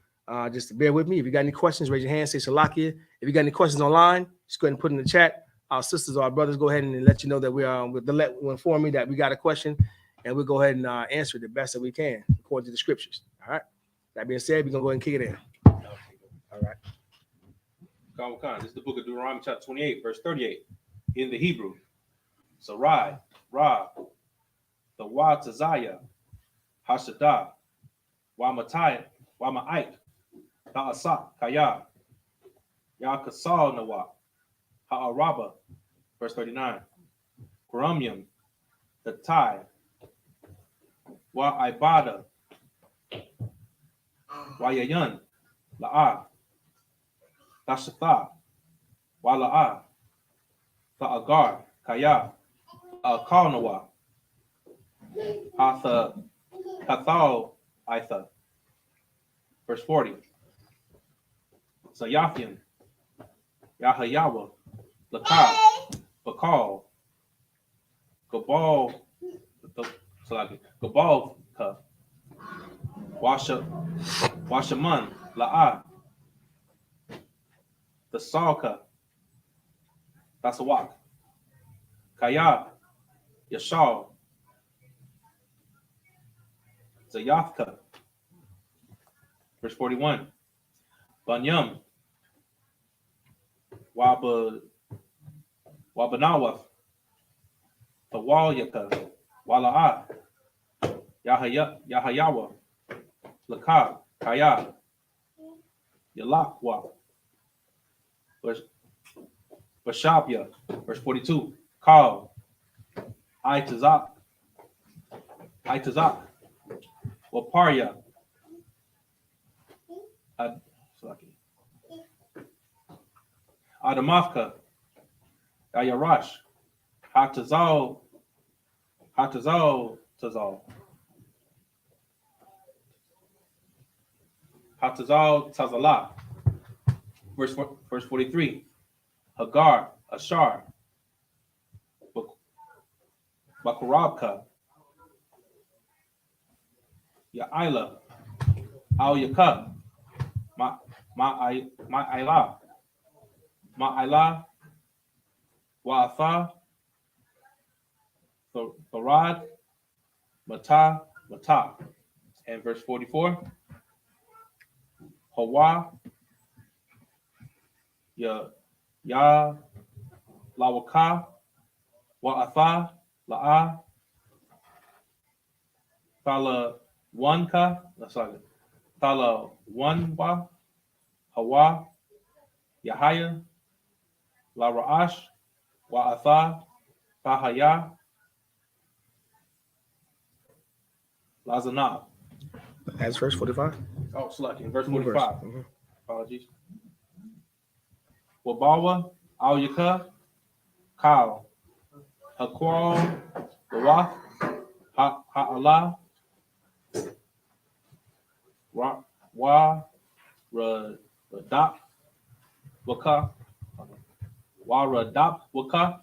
Speaker 1: just bear with me. If you got any questions, raise your hand, say Shalakia. If you got any questions online, just go ahead and put in the chat. Our sisters or our brothers go ahead and let you know that will inform me that we got a question, and we'll go ahead and answer it the best that we can according to the scriptures. All right. That being said, we're going to go ahead and kick it in. All right.
Speaker 8: This is the book of Deuteronomy chapter 28, verse 38 in the Hebrew. Sarai, Ra, the Wa Tazaya, Hashadah, Wa Matayat, Wa Ma'ait, Ta'asa, Kaya, Yakasal Nawa, Ha'araba, verse 39, Grumyam, the Tai, Wa Ibada, Wa Yayan, La'a, Tashatha, Wa La'a, Ta'agar, Kaya, Kalnawa, Hatha, Kathal, Itha. Verse 40. Sayathian, Yahayawa, Lakah, Bakal, Gabal, Gabalka, Washaman, La'a, the Salka, Tasawak, Kaya, Yashal, Zayathka. Verse 41. Banyam, Wabanawaf, Tawalyaka, Wala'a, Yahayawa, Laka, Kaya, Yalakwa, Bashabya, verse 42, Kal, Itazak, Waparya, Adamafka, Ayarash, Hatazal, Tazal, Hatazal, Tazala, verse 43, Hagar, Ashar, Bakurabka, Ya'ila, Al Yakub, Ma'ila, Wa'atha, Tharad, Mata, and verse 44, Hawa, Ya, Lawaka, Wa'atha, La'a, Thala Wanka, Thala Wanwa, Hawa, Yahaya, La Ra'ash, Wa'atha, Tahaya, Lazanab.
Speaker 1: That's verse 45.
Speaker 8: Oh, Slucky. Verse 45.
Speaker 1: Mhm.
Speaker 8: Apologies. Wabawa, Al Yaka, Kal, Hakwal, Lawath, Ha'ala, Wa, Radap, Waka, Radap, Waka,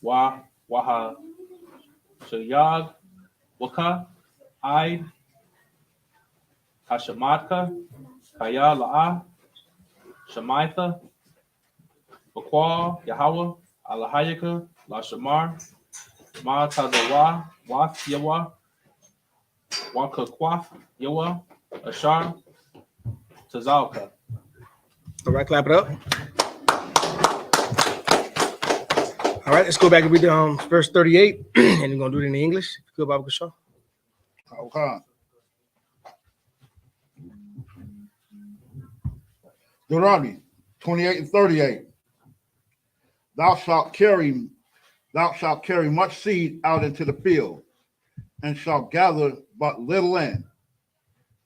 Speaker 8: Waha, Shayag, Waka, Aid, Hashamadka, Kaya La'a, Shemaitha, Bakwal, Yahweh, Alahayaka, La Shamar, Ma Tazawa, Wath Yawa, Wakakwaf, Yawa, Ashar, Tazalka.
Speaker 1: All right, clap it up. All right, let's go back and read verse 38, and we're gonna do it in English. Good, Bible Show.
Speaker 9: Okay. Deuteronomy 28 and 38. Thou shalt carry much seed out into the field, and shalt gather but little in,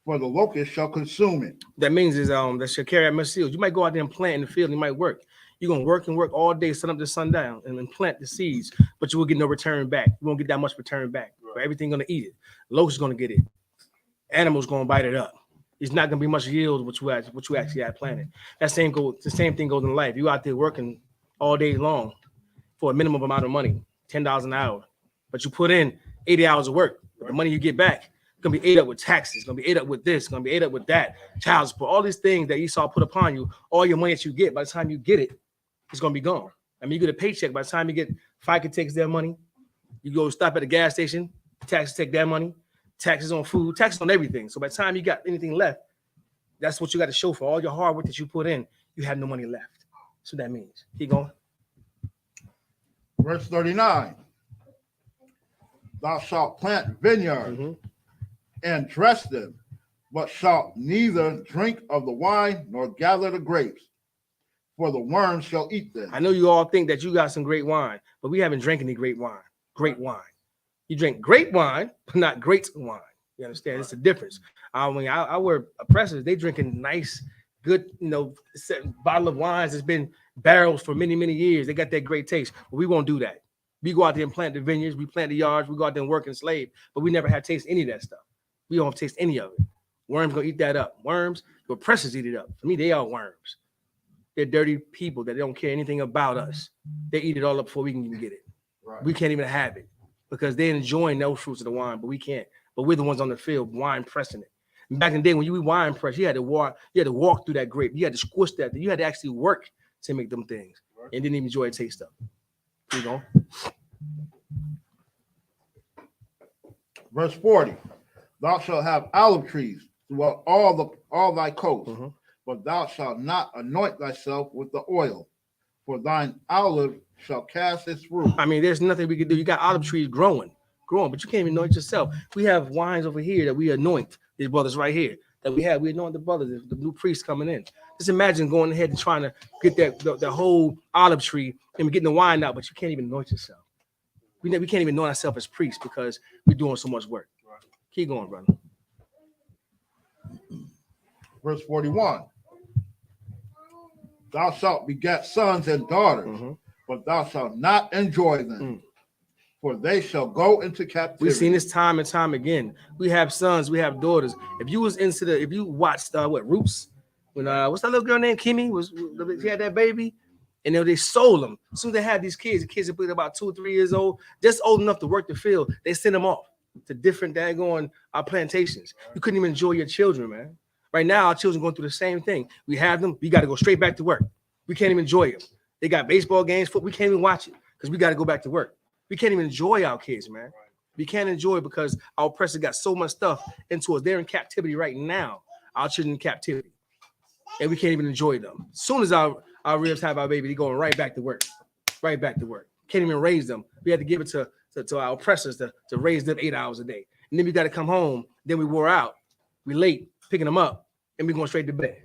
Speaker 9: for the locust shall consume it.
Speaker 1: That means is that shall carry out much seeds. You might go out there and plant in the field. You might work. You're gonna work and work all day, sun up to sundown, and then plant the seeds, but you will get no return back. You won't get that much return back. Right. Everything gonna eat it. Locust is gonna get it. Animals gonna bite it up. It's not gonna be much yield what you actually had planted. The same thing goes in life. You out there working all day long for a minimum amount of money, $10 an hour, but you put in 80 hours of work. But the money you get back gonna be ate up with taxes, gonna be ate up with this, gonna be ate up with that, child support, all these things that Esau put upon you. All your money that you get, by the time you get it, it's gonna be gone. I mean, you get a paycheck. By the time you get FICA takes their money, you go stop at the gas station, taxes take their money, taxes on food, taxes on everything. So by the time you got anything left, that's what you got to show for all your hard work that you put in. You have no money left. So that means keep going.
Speaker 9: Verse 39. Thou shalt plant vineyards and dress them, but shalt neither drink of the wine nor gather the grapes, for the worms shall eat them.
Speaker 1: I know you all think that you got some great wine, but we haven't drank any great wine. Great wine. You drink great wine, but not great wine. You understand? It's a difference. When I wear oppressors, they drinking nice, good, bottle of wines that's been barrels for many, many years. They got that great taste. But we won't do that. We go out there and plant the vineyards, we plant the yards, we go out there and work and slave, but we never had taste any of that stuff. We don't taste any of it. Worms gonna eat that up. Worms, the oppressors eat it up. For me, they are worms. They're dirty people that don't care anything about us. They eat it all up before we can even get it. Right. We can't even have it because they're enjoying those fruits of the wine, but we can't. But we're the ones on the field wine pressing it. And back in the day when you wine press, you had to walk through that grape. You had to squish that. You had to actually work to make them things, and didn't even enjoy the taste of it. You know.
Speaker 9: Verse 40. Thou shalt have olive trees throughout all thy coast, but thou shalt not anoint thyself with the oil, for thine olive shall cast its fruit.
Speaker 1: I mean, there's nothing we can do. You got olive trees growing, but you can't even anoint yourself. We have wines over here that we anoint. These brothers right here that we anoint the brothers, the new priests coming in. Just imagine going ahead and trying to get the whole olive tree and getting the wine out, but you can't even anoint yourself. We can't even anoint ourselves as priests because we're doing so much work. Right. Keep going, brother.
Speaker 9: Verse 41. Thou shalt beget sons and daughters, but thou shalt not enjoy them, for they shall go into captivity.
Speaker 1: We've seen this time and time again. We have sons, we have daughters. If you watched Roots, when what's that little girl named Kimmy? She had that baby, and they sold them. As soon as they had these kids, the kids are about 2 or 3 years old, just old enough to work the field, they send them off to different daggone plantations. You couldn't even enjoy your children, man. Right now, our children going through the same thing. We have them, we got to go straight back to work. We can't even enjoy them. They got baseball games, we can't even watch it because we got to go back to work. We can't even enjoy our kids, man. We can't enjoy it because our oppressors got so much stuff into us. They're in captivity right now. Our children in captivity. And we can't even enjoy them. As soon as our ribs have our baby, they're going right back to work. Right back to work. Can't even raise them. We had to give it to our oppressors to raise them 8 hours a day. And then we got to come home. Then we wore out. We late picking them up. And we're going straight to bed.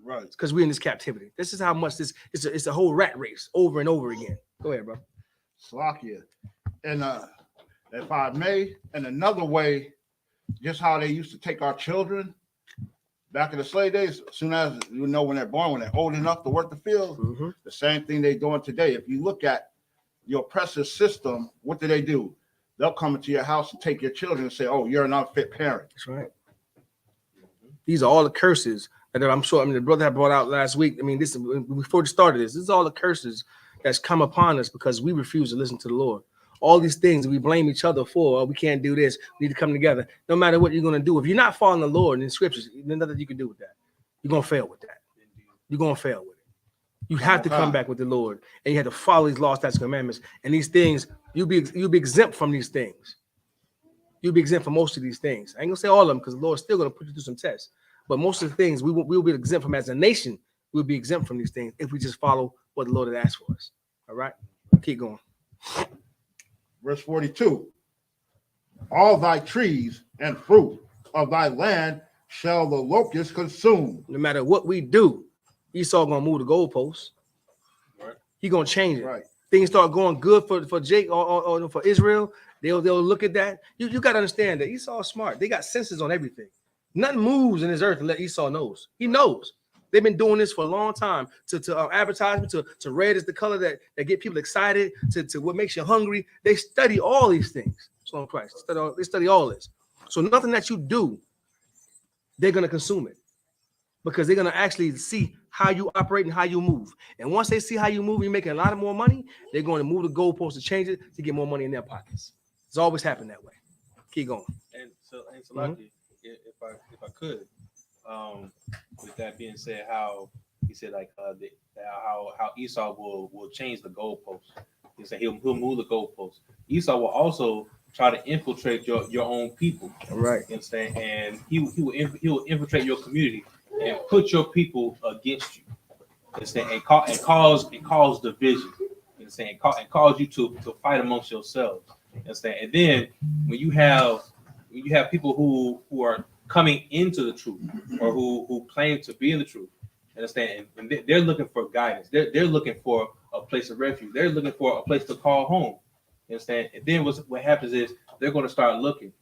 Speaker 1: Right. Because we're in this captivity. This is how much it's a whole rat race over and over again. Go ahead, bro.
Speaker 9: Slakia. And if I may, in another way, just how they used to take our children back in the slave days, as soon as when they're born, when they're old enough to work the field, the same thing they're doing today. If you look at your oppressive system, what do? They'll come into your house and take your children and say, "Oh, you're an unfit parent."
Speaker 1: That's right. These are all the curses that I'm sure. I mean, the brother had brought out last week. I mean, this before we started this is all the curses that's come upon us because we refuse to listen to the Lord. All these things we blame each other for. Oh, we can't do this. We need to come together. No matter what you're going to do, if you're not following the Lord in the scriptures, there's nothing you can do with that. You're going to fail with that. You're going to fail with it. You have to come back with the Lord, and you have to follow these laws, statutes, commandments, and these things. You'll be exempt from these things. You'll be exempt from most of these things. I ain't gonna say all of them because the Lord's still gonna put you through some tests. But most of the things we'll be exempt from as a nation. We'll be exempt from these things if we just follow what the Lord has asked for us. All right, keep going.
Speaker 9: Verse 42. All thy trees and fruit of thy land shall the locust consume.
Speaker 1: No matter what we do, Esau gonna move the goalposts. Right. He gonna change it. Right. Things start going good for Jake or for Israel. They'll look at that. You got to understand that Esau's smart. They got senses on everything. Nothing moves in this earth unless Esau knows. He knows. They've been doing this for a long time. To advertisement, to red is the color that get people excited, to what makes you hungry. They study all these things. So in Christ, they study all this. So nothing that you do, they're going to consume it because they're going to actually see how you operate and how you move. And once they see how you move, you're making a lot of more money, they're going to move the goalpost to change it to get more money in their pockets. It's always happened that way. Keep going.
Speaker 8: And so lucky, if I could, with that being said, how he said how Esau will change the goalpost. He said he'll move the goalpost. Esau will also try to infiltrate your own people.
Speaker 1: Right.
Speaker 8: You understand? And he will infiltrate your community and put your people against you. You understand? And cause division. You understand? And cause you to fight amongst yourselves. You understand? And then when you have people who are coming into the truth or who claim to be in the truth, understand? And they're looking for guidance. They're looking for a place of refuge. They're looking for a place to call home. You understand? And then what happens is they're going to start looking.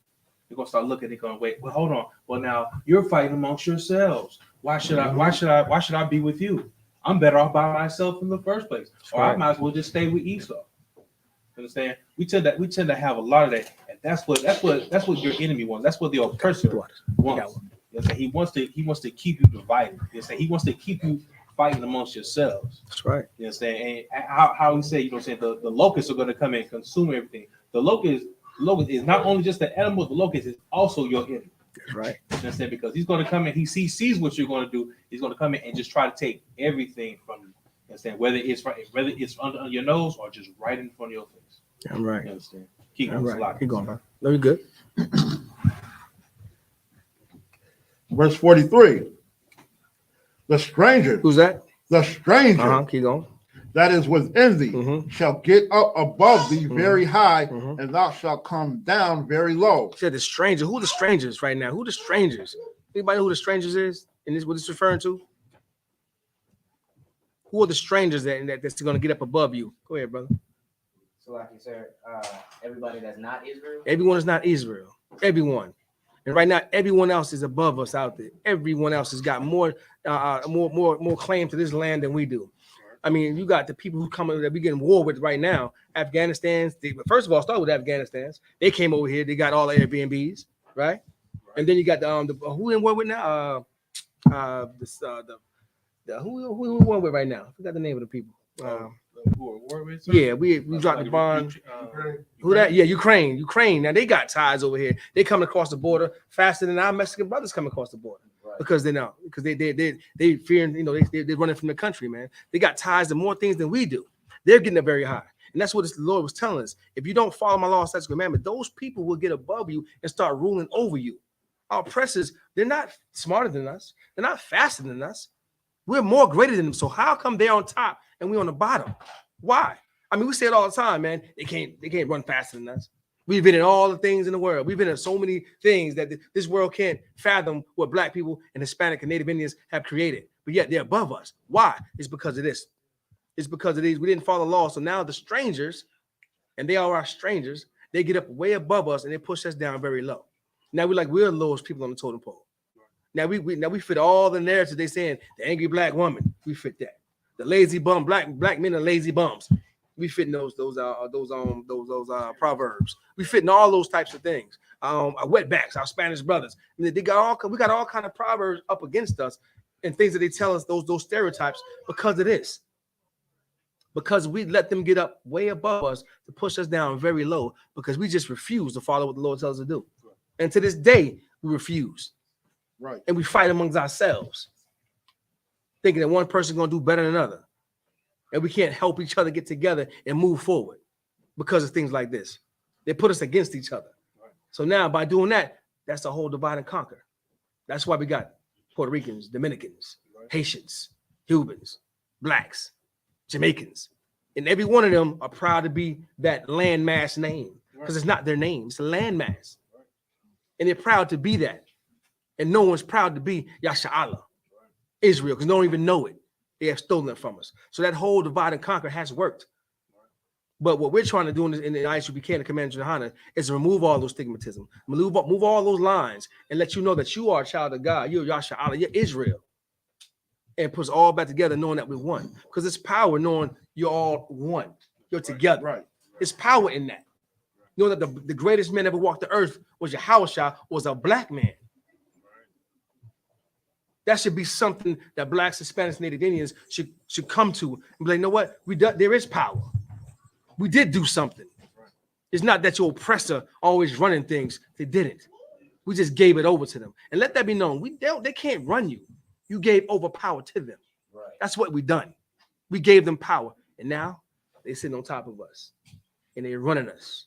Speaker 8: They're going to start looking. They're going to wait. Well, hold on. Well, now you're fighting amongst yourselves. Why should I be with you? I'm better off by myself in the first place. Or I might as well just stay with Esau. Understand? We tend to have a lot of that, and that's what your enemy wants. That's what the oppressor wants. He wants to keep you divided. He wants to keep you fighting amongst yourselves.
Speaker 1: That's right.
Speaker 8: You understand? And how he say, the locusts are going to come and consume everything. The locust is not only just the animal. The locust is also your enemy.
Speaker 1: That's right.
Speaker 8: You understand? Because he's going to come in. He sees what you're going to do. He's going to come in and just try to take everything from you. Understand? Whether it's under your nose or just right in front of your face.
Speaker 1: I'm right.
Speaker 8: You understand? Keep going,
Speaker 1: bro. Very good.
Speaker 9: Verse 43. The stranger.
Speaker 1: Who's that?
Speaker 9: The stranger.
Speaker 1: Keep going.
Speaker 9: that is within thee shall get up above thee very high, and thou shalt come down very low.
Speaker 1: Said the stranger. Who are the strangers right now? Who are the strangers? Anybody know who the strangers is? And this what it's referring to? Who are the strangers that's going to get up above you? Go ahead, brother.
Speaker 10: So, like you said, everybody that's not Israel.
Speaker 1: Everyone is not Israel. Everyone. And right now, everyone else is above us out there. Everyone else has got more claim to this land than we do. I mean, you got the people who come that we get in war with right now. Afghanistan's. First of all, start with Afghanistan's. They came over here. They got all the Airbnbs, right? And then you got the who in war with now? Who we war with right now? I forgot the name of the people.
Speaker 8: Who are war with?
Speaker 1: Yeah, we dropped the bomb. Who that? Yeah, Ukraine. Now they got ties over here. They coming across the border faster than our Mexican brothers coming across the border because they know because they fearing they're running from the country, man. They got ties to more things than we do. They're getting up very high, and that's what the Lord was telling us. If you don't follow my law, statutes, commandments, those people will get above you and start ruling over you. Our oppressors, they're not smarter than us. They're not faster than us. We're more greater than them. So how come they're on top and we're on the bottom? Why? I mean, we say it all the time, man. They can't run faster than us. We've been in all the things in the world. We've been in so many things that this world can't fathom what Black people and Hispanic and Native Indians have created. But yet they're above us. Why? It's because of this. It's because of these. We didn't follow the law. So now the strangers, and they are our strangers, they get up way above us and they push us down very low. Now we're the lowest people on the totem pole. Now we fit all the narratives they saying. The angry Black woman, we fit that. The lazy bum, black men are lazy bums. We fit in those proverbs. We fit in all those types of things. Our wetbacks, our Spanish brothers. I mean, we got all kind of proverbs up against us and things that they tell us those stereotypes because of this. Because we let them get up way above us to push us down very low because we just refuse to follow what the Lord tells us to do. And to this day, we refuse.
Speaker 9: Right.
Speaker 1: And we fight amongst ourselves, thinking that one person is going to do better than another. And we can't help each other get together and move forward because of things like this. They put us against each other. Right. So now by doing that, that's the whole divide and conquer. That's why we got Puerto Ricans, Dominicans, Haitians, Cubans, Blacks, Jamaicans. And every one of them are proud to be that landmass name because it's not their name. It's a landmass. Right. And they're proud to be that. And no one's proud to be Yashala, Israel, because they don't even know it. They have stolen it from us. So that whole divide and conquer has worked. But what we're trying to do in the I.S.U.P.K and the Commander Yahanna is to remove all those stigmatism, move all those lines, and let you know that you are a child of God. You're Yashala, you're Israel. And put us all back together knowing that we're one. Because it's power knowing you're all one. You're together.
Speaker 9: Right.
Speaker 1: It's power in that. You know that the greatest man ever walked the earth was Yahushua, was a Black man. That should be something that Blacks, Hispanics, Native Indians should come to and be like, you know what? There is power. We did do something. It's not that your oppressor always running things. They didn't. We just gave it over to them. And let that be known. They can't run you. You gave over power to them. Right. That's what we done. We gave them power. And now they're sitting on top of us. And they're running us.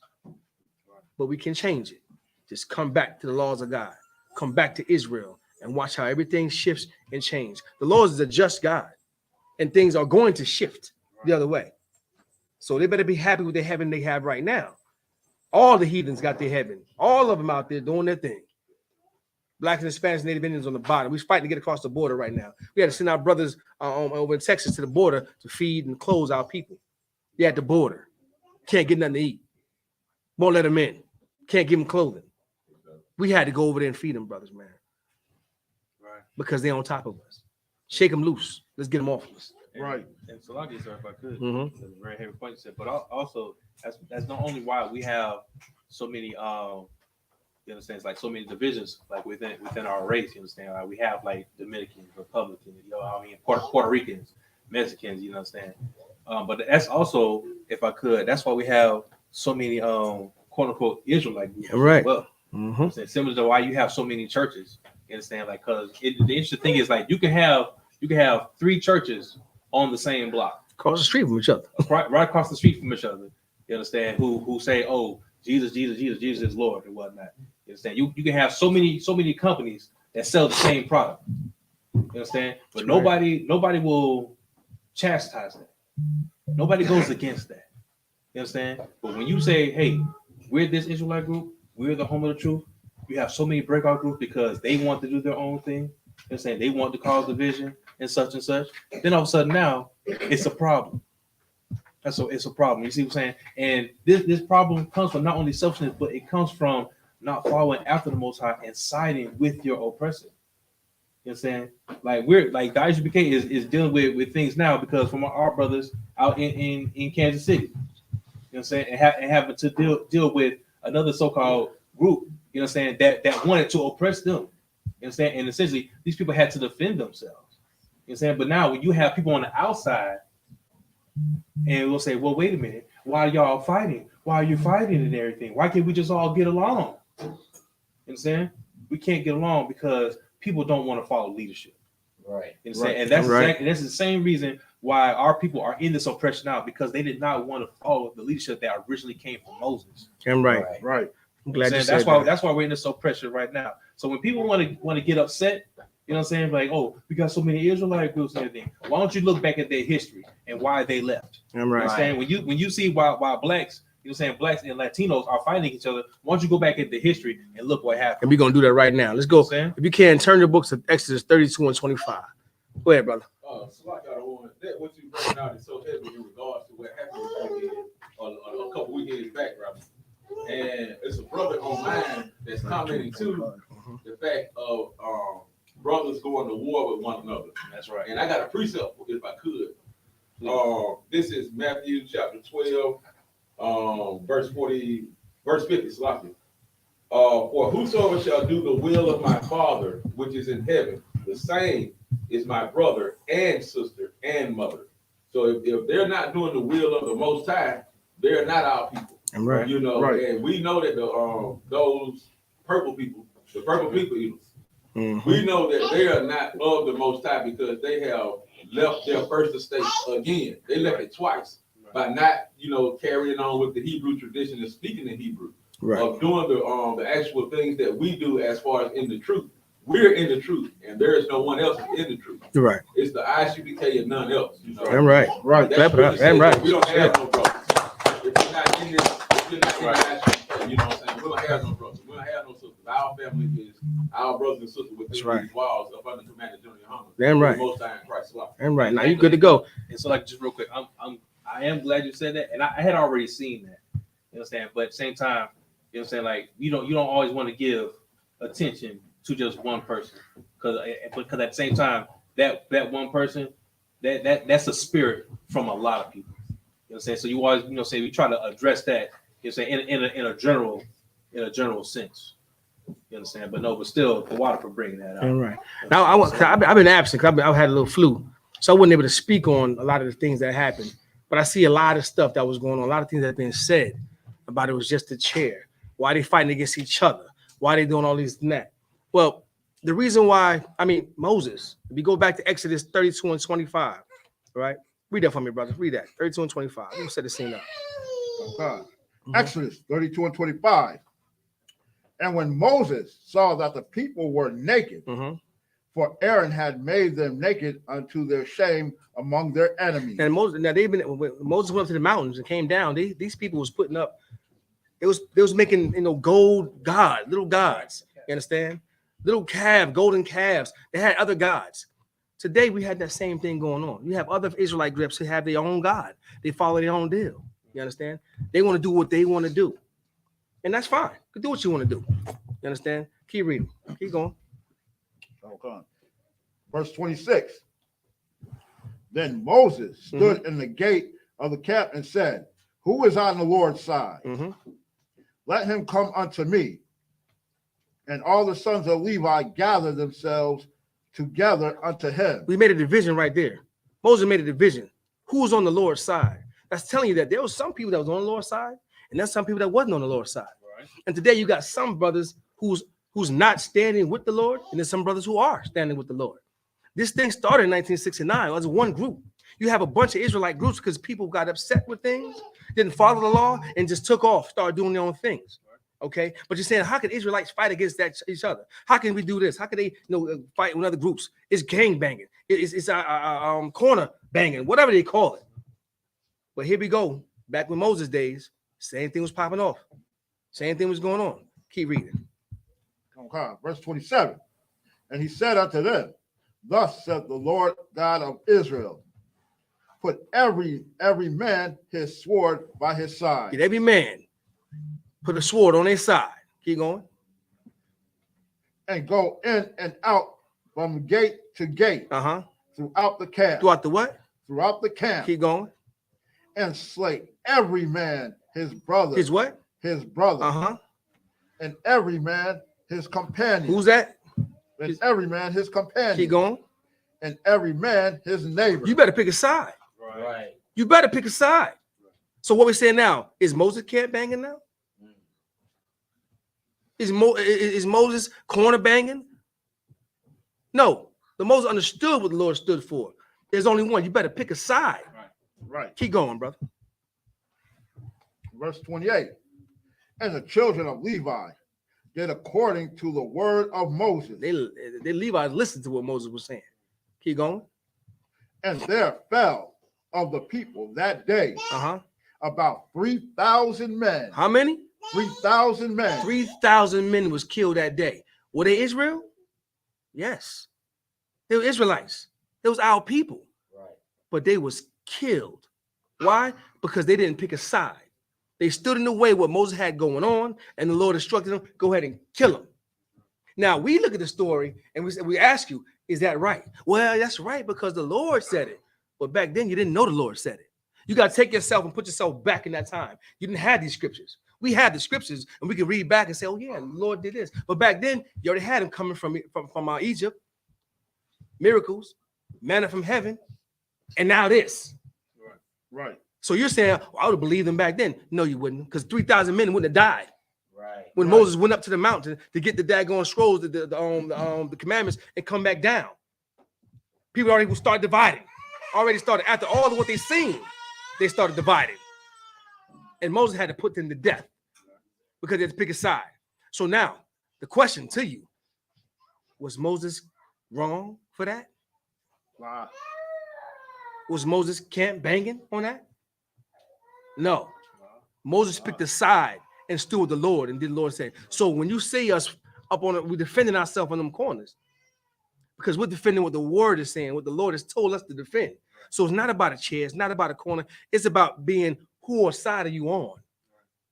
Speaker 1: But we can change it. Just come back to the laws of God. Come back to Israel. And watch how everything shifts and changes. The Lord is a just God, and things are going to shift the other way. So they better be happy with the heaven they have right now. All the heathens got their heaven. All of them out there doing their thing. Black and Hispanics, Native Indians on the bottom. We're fighting to get across the border right now. We had to send our brothers over in Texas to the border to feed and clothe our people. They're at the border. Can't get nothing to eat. Won't let them in. Can't give them clothing. We had to go over there and feed them, brothers, man. Because they're on top of us. Shake them loose. Let's get them off of us.
Speaker 9: Right.
Speaker 8: And so, like this, sir, if I could, that's a very heavy point you said. But also, that's not only why we have so many, you understand, it's like so many divisions, like within our race. You understand? Like we have like Dominicans, Republicans, Puerto Ricans, Mexicans. You understand? But that's also, if I could, that's why we have so many quote unquote Israelite groups.
Speaker 1: Right.
Speaker 8: As well, similar to why you have so many churches. You understand? Like, because the interesting thing is, like, you can have 3 churches on the same block,
Speaker 1: across the street from each other,
Speaker 8: right across the street from each other. You understand? Who say, "Oh, Jesus is Lord" and whatnot. You understand? You can have so many companies that sell the same product. You understand? But nobody will chastise that. Nobody goes against that. You understand? But when you say, hey, we're this Israelite group, we're the home of the truth, you have so many breakout groups because they want to do their own thing. They're saying they want to cause division and such. Then all of a sudden now it's a problem. It's a problem. You see what I'm saying? And this problem comes from not only selfishness, but it comes from not following after the Most High and siding with your oppressor. You know what I'm saying? Like we're like the I.S.U.P.K is dealing with things now because from our brothers out in Kansas City. You know what I'm saying? And having to deal with another so-called group, you know what I'm saying, that wanted to oppress them. You know what I'm saying? And essentially these people had to defend themselves. You know what I'm saying? But now when you have people on the outside and we'll say, well, wait a minute, why are y'all fighting? Why are you fighting and everything? Why can't we just all get along? You know what I'm saying? We can't get along because people don't want to follow leadership.
Speaker 10: Right.
Speaker 8: You know what I'm saying? And that's exactly that's the same reason why our people are in this oppression now, because they did not want to follow the leadership that originally came from Moses.
Speaker 1: I'm right. I'm glad you said that.
Speaker 8: That's why we're in this oppression right now. So when people want to get upset, you know what I'm saying? Like, oh, we got so many Israelite groups and everything. Why don't you look back at their history and why they left?
Speaker 1: I'm right.
Speaker 8: You know what I'm saying? When you see why blacks, you know what I'm saying, blacks and Latinos are fighting each other, why don't you go back into history and look what happened?
Speaker 1: And we're gonna do that right now. Let's go. If you can, turn your books to Exodus 32 and 25. Go ahead, brother.
Speaker 11: So like that what you bring out is so heavy in regards to what happened a couple weekends back, right? And it's a brother on mine that's commenting to the fact of brothers going to war with one another.
Speaker 8: That's right.
Speaker 11: And I got a precept if I could. This is Matthew chapter 12, verse 50, Sloppy. For whosoever shall do the will of my Father which is in heaven, the same is my brother and sister and mother. So if they're not doing the will of the Most High, they're not our people.
Speaker 1: Right.
Speaker 11: You know, and we know that those purple people, the purple people eaters, we know that they are not of the Most High because they have left their first estate again. They left it twice by not, carrying on with the Hebrew tradition and speaking in Hebrew, of doing the actual things that we do as far as in the truth. We're in the truth, and there is no one else in the truth.
Speaker 1: You're right.
Speaker 11: It's the I.S.U.P.K and none else.
Speaker 1: I'm right. Right.
Speaker 11: That's
Speaker 1: right. I'm right.
Speaker 11: We don't have no brothers. If you're not in this, if you're not in the I.S.U.P.K, you know what I'm saying? We don't have no brothers. We don't have no sisters. Our family is our brothers and sisters within these walls up under Commander General Yahanna.
Speaker 1: Damn right.
Speaker 11: Most time in Christ's life.
Speaker 1: Damn right. Now you good to go.
Speaker 8: And so, like, just real quick, I am glad you said that, and I had already seen that. You know what I'm saying? But at the same time, you know what I'm saying? Like, you don't always want to give attention to just one person, because at the same time, that one person, that's a spirit from a lot of people. You know what I'm saying? So you always, say we try to address that, you know, say in a general sense. You understand? But still, the water for bringing that out.
Speaker 1: All right. Now I've been absent because I've had a little flu, so I wasn't able to speak on a lot of the things that happened. But I see a lot of stuff that was going on, a lot of things that have been said about it was just a chair. Why they fighting against each other? Why they doing all these and that? Well, the reason why, Moses, if you go back to Exodus 32 and 25, right? Read that for me, brother. Read that. 32 and 25. Let me set the scene up.
Speaker 9: Okay. Exodus 32 and 25. And when Moses saw that the people were naked, for Aaron had made them naked unto their shame among their enemies.
Speaker 1: And Moses, now when Moses went up to the mountains and came down, these people was putting up, they was making gold little gods. You understand? Little golden calves. They had other gods. Today we had that same thing going on. You have other Israelite groups who have their own God. They follow their own deal. You understand? They want to do what they want to do. And that's fine. You can do what you want to do. You understand? Keep reading. Keep going.
Speaker 9: Okay. Verse 26. Then Moses stood in the gate of the camp and said, who is on the Lord's side? Let him come unto me. And all the sons of Levi gathered themselves together unto him.
Speaker 1: We made a division right there. Moses made a division. Who's on the Lord's side? That's telling you that there was some people that was on the Lord's side, and there's some people that wasn't on the Lord's side. Right. And today you got some brothers who's not standing with the Lord, and there's some brothers who are standing with the Lord. This thing started in 1969. It was one group. You have a bunch of Israelite groups because people got upset with things, didn't follow the law, and just took off, started doing their own things. Okay, but you're saying, how can Israelites fight against each other? How can we do this? How can they fight with other groups? It's gang banging. It's corner banging, whatever they call it. But here we go. Back with Moses' days, same thing was popping off. Same thing was going on. Keep reading.
Speaker 9: Okay, verse 27. And he said unto them, thus said the Lord God of Israel, put every man his sword by his side.
Speaker 1: Get every man put a sword on their side. Keep going.
Speaker 9: And go in and out from gate to gate. Throughout the camp.
Speaker 1: Throughout the what?
Speaker 9: Throughout the camp.
Speaker 1: Keep going.
Speaker 9: And slay every man his brother.
Speaker 1: His what?
Speaker 9: His brother. And every man his companion.
Speaker 1: Who's that?
Speaker 9: And every man his companion.
Speaker 1: Keep going.
Speaker 9: And every man his neighbor.
Speaker 1: You better pick a side.
Speaker 10: Right.
Speaker 1: You better pick a side. So what we saying now, is Moses camp banging now? Is Moses corner banging? No. The Moses understood what the Lord stood for. There's only one. You better pick a side.
Speaker 9: Right.
Speaker 1: Keep going, brother.
Speaker 9: Verse 28. And the children of Levi did according to the word of Moses.
Speaker 1: They Levites listened to what Moses was saying. Keep going.
Speaker 9: And there fell of the people that day about 3,000 men.
Speaker 1: How many?
Speaker 9: 3,000 men.
Speaker 1: 3,000 men was killed that day. Were they Israel? Yes. They were Israelites. They was our people.
Speaker 10: Right.
Speaker 1: But they was killed. Why? Because they didn't pick a side. They stood in the way of what Moses had going on, and the Lord instructed them, go ahead and kill them. Now, we look at the story, and we ask you, is that right? Well, that's right, because the Lord said it. But back then, you didn't know the Lord said it. You got to take yourself and put yourself back in that time. You didn't have these scriptures. We had the scriptures, and we can read back and say, oh, yeah, the Lord did this. But back then, you already had him coming from Egypt, miracles, manna from heaven, and now this.
Speaker 9: Right.
Speaker 1: So you're saying, well, I would have believed them back then. No, you wouldn't, because 3,000 men wouldn't have died.
Speaker 10: Right.
Speaker 1: When Moses went up to the mountain to get the daggone scrolls, the commandments, and come back down. People already will start dividing. Already started, after all of what they seen, they started dividing. And Moses had to put them to death because they had to pick a side. So now, the question to you, was Moses wrong for that?
Speaker 9: Wow.
Speaker 1: Was Moses camp banging on that? No. Moses picked a side and stood with the Lord, and did the Lord say. So when you see us up on it, we're defending ourselves on them corners because we're defending what the word is saying, what the Lord has told us to defend. So it's not about a chair, it's not about a corner, it's about being who side are you on.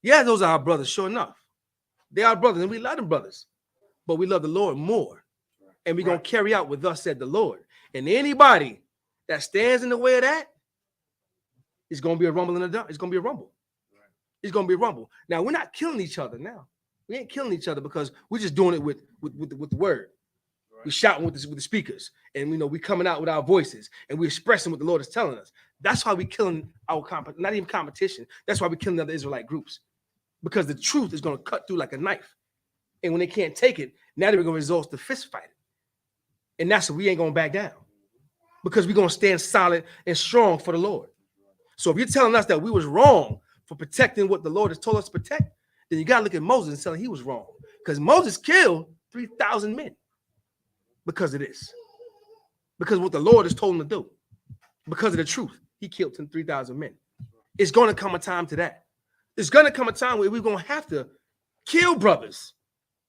Speaker 1: Yeah, those are our brothers, sure enough. They are brothers, and we love them brothers, but we love the Lord more. And we're going to carry out what thus said the Lord. And anybody that stands in the way of that, it's going to be a rumble in the dark. It's going to be a rumble. It's going to be a rumble. Now, we're not killing each other now. We ain't killing each other because we're just doing it with the word. We're shouting with the speakers. And, we coming out with our voices. And we're expressing what the Lord is telling us. That's why we're killing our not even competition. That's why we're killing other Israelite groups. Because the truth is going to cut through like a knife. And when they can't take it, now they're going to resort to fist fighting. And that's what we ain't going to back down. Because we're going to stand solid and strong for the Lord. So if you're telling us that we was wrong for protecting what the Lord has told us to protect, then you got to look at Moses and tell him he was wrong. Because Moses killed 3,000 men because of this. Because of what the Lord has told him to do. Because of the truth, he killed 3,000 men. It's going to come a time to that. There's going to come a time where we're going to have to kill brothers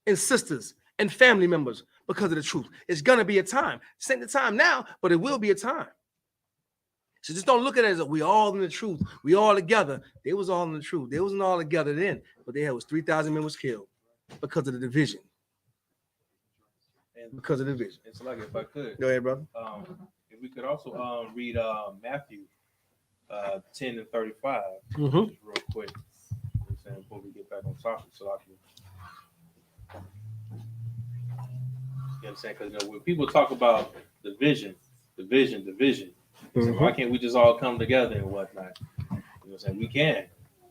Speaker 1: and sisters and family members because of the truth. It's going to be a time. This ain't the time now, but it will be a time. So just don't look at it as we all in the truth. We all together. They was all in the truth. They wasn't all together then, but they had 3,000 men was killed because of the division.
Speaker 8: And
Speaker 1: because of the division.
Speaker 8: It's like, if I could.
Speaker 1: Go ahead, brother.
Speaker 8: If we could also read Matthew 10 and 35
Speaker 1: Mm-hmm.
Speaker 8: real quick. Before we get back on topic, so I can, you know what I'm saying? Because when people talk about division,
Speaker 1: Mm-hmm.
Speaker 8: why can't we just all come together and whatnot? You know what I'm saying? We can,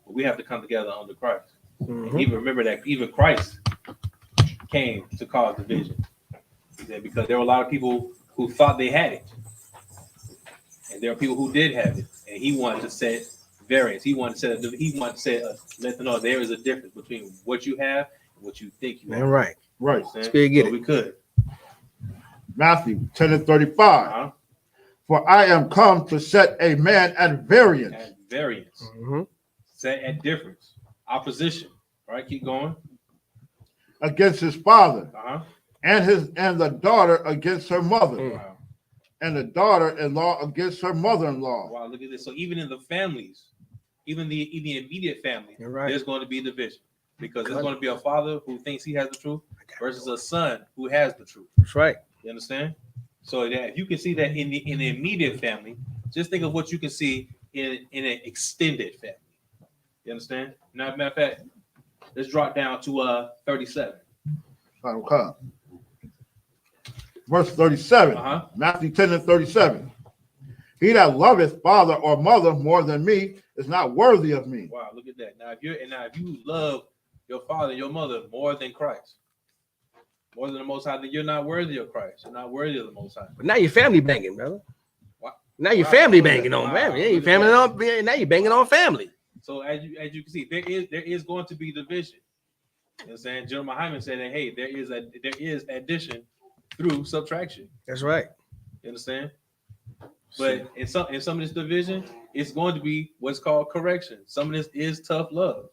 Speaker 8: but we have to come together under Christ.
Speaker 1: Mm-hmm.
Speaker 8: And even remember that even Christ came to cause division. He said, because there were a lot of people who thought they had it, and there are people who did have it, and he wanted to set variance. He wanted to say, let them know there is a difference between what you have and what you think you have.
Speaker 1: Right.
Speaker 9: Right.
Speaker 8: So
Speaker 1: Get
Speaker 8: we could.
Speaker 9: Matthew 10 and 35. For I am come to set a man at variance
Speaker 8: variance, set at difference, opposition. All right, keep going.
Speaker 9: Against his father,
Speaker 8: Uh-huh.
Speaker 9: and the daughter against her mother,
Speaker 8: Wow.
Speaker 9: and the daughter-in-law against her mother-in-law.
Speaker 8: Wow, look at this. So even in the families, even the immediate family, there's going to be division because there's going to be a father who thinks he has the truth versus a son who has the truth.
Speaker 1: That's right.
Speaker 8: You understand? So that if you can see that in the immediate family, just think of what you can see in an extended family. You understand? Now, matter of fact, let's drop down to 37.
Speaker 9: Okay. Verse 37. Matthew 10 and 37. He that loveth father or mother more than me is not worthy of me.
Speaker 8: Wow, look at that. Now, if you love your father and your mother more than Christ, more than the Most High, then you're not worthy of Christ. You're not worthy of the Most High.
Speaker 1: But now your family banging, brother.
Speaker 8: What?
Speaker 1: Now your family banging on family. Yeah, your family on. Now you banging on family.
Speaker 8: So as you can see, there is going to be division. You know what I'm saying? General Muhammad said that, hey, there is addition through subtraction.
Speaker 1: That's right.
Speaker 8: You understand? But in some of this division, it's going to be what's called correction. Some of this is tough love.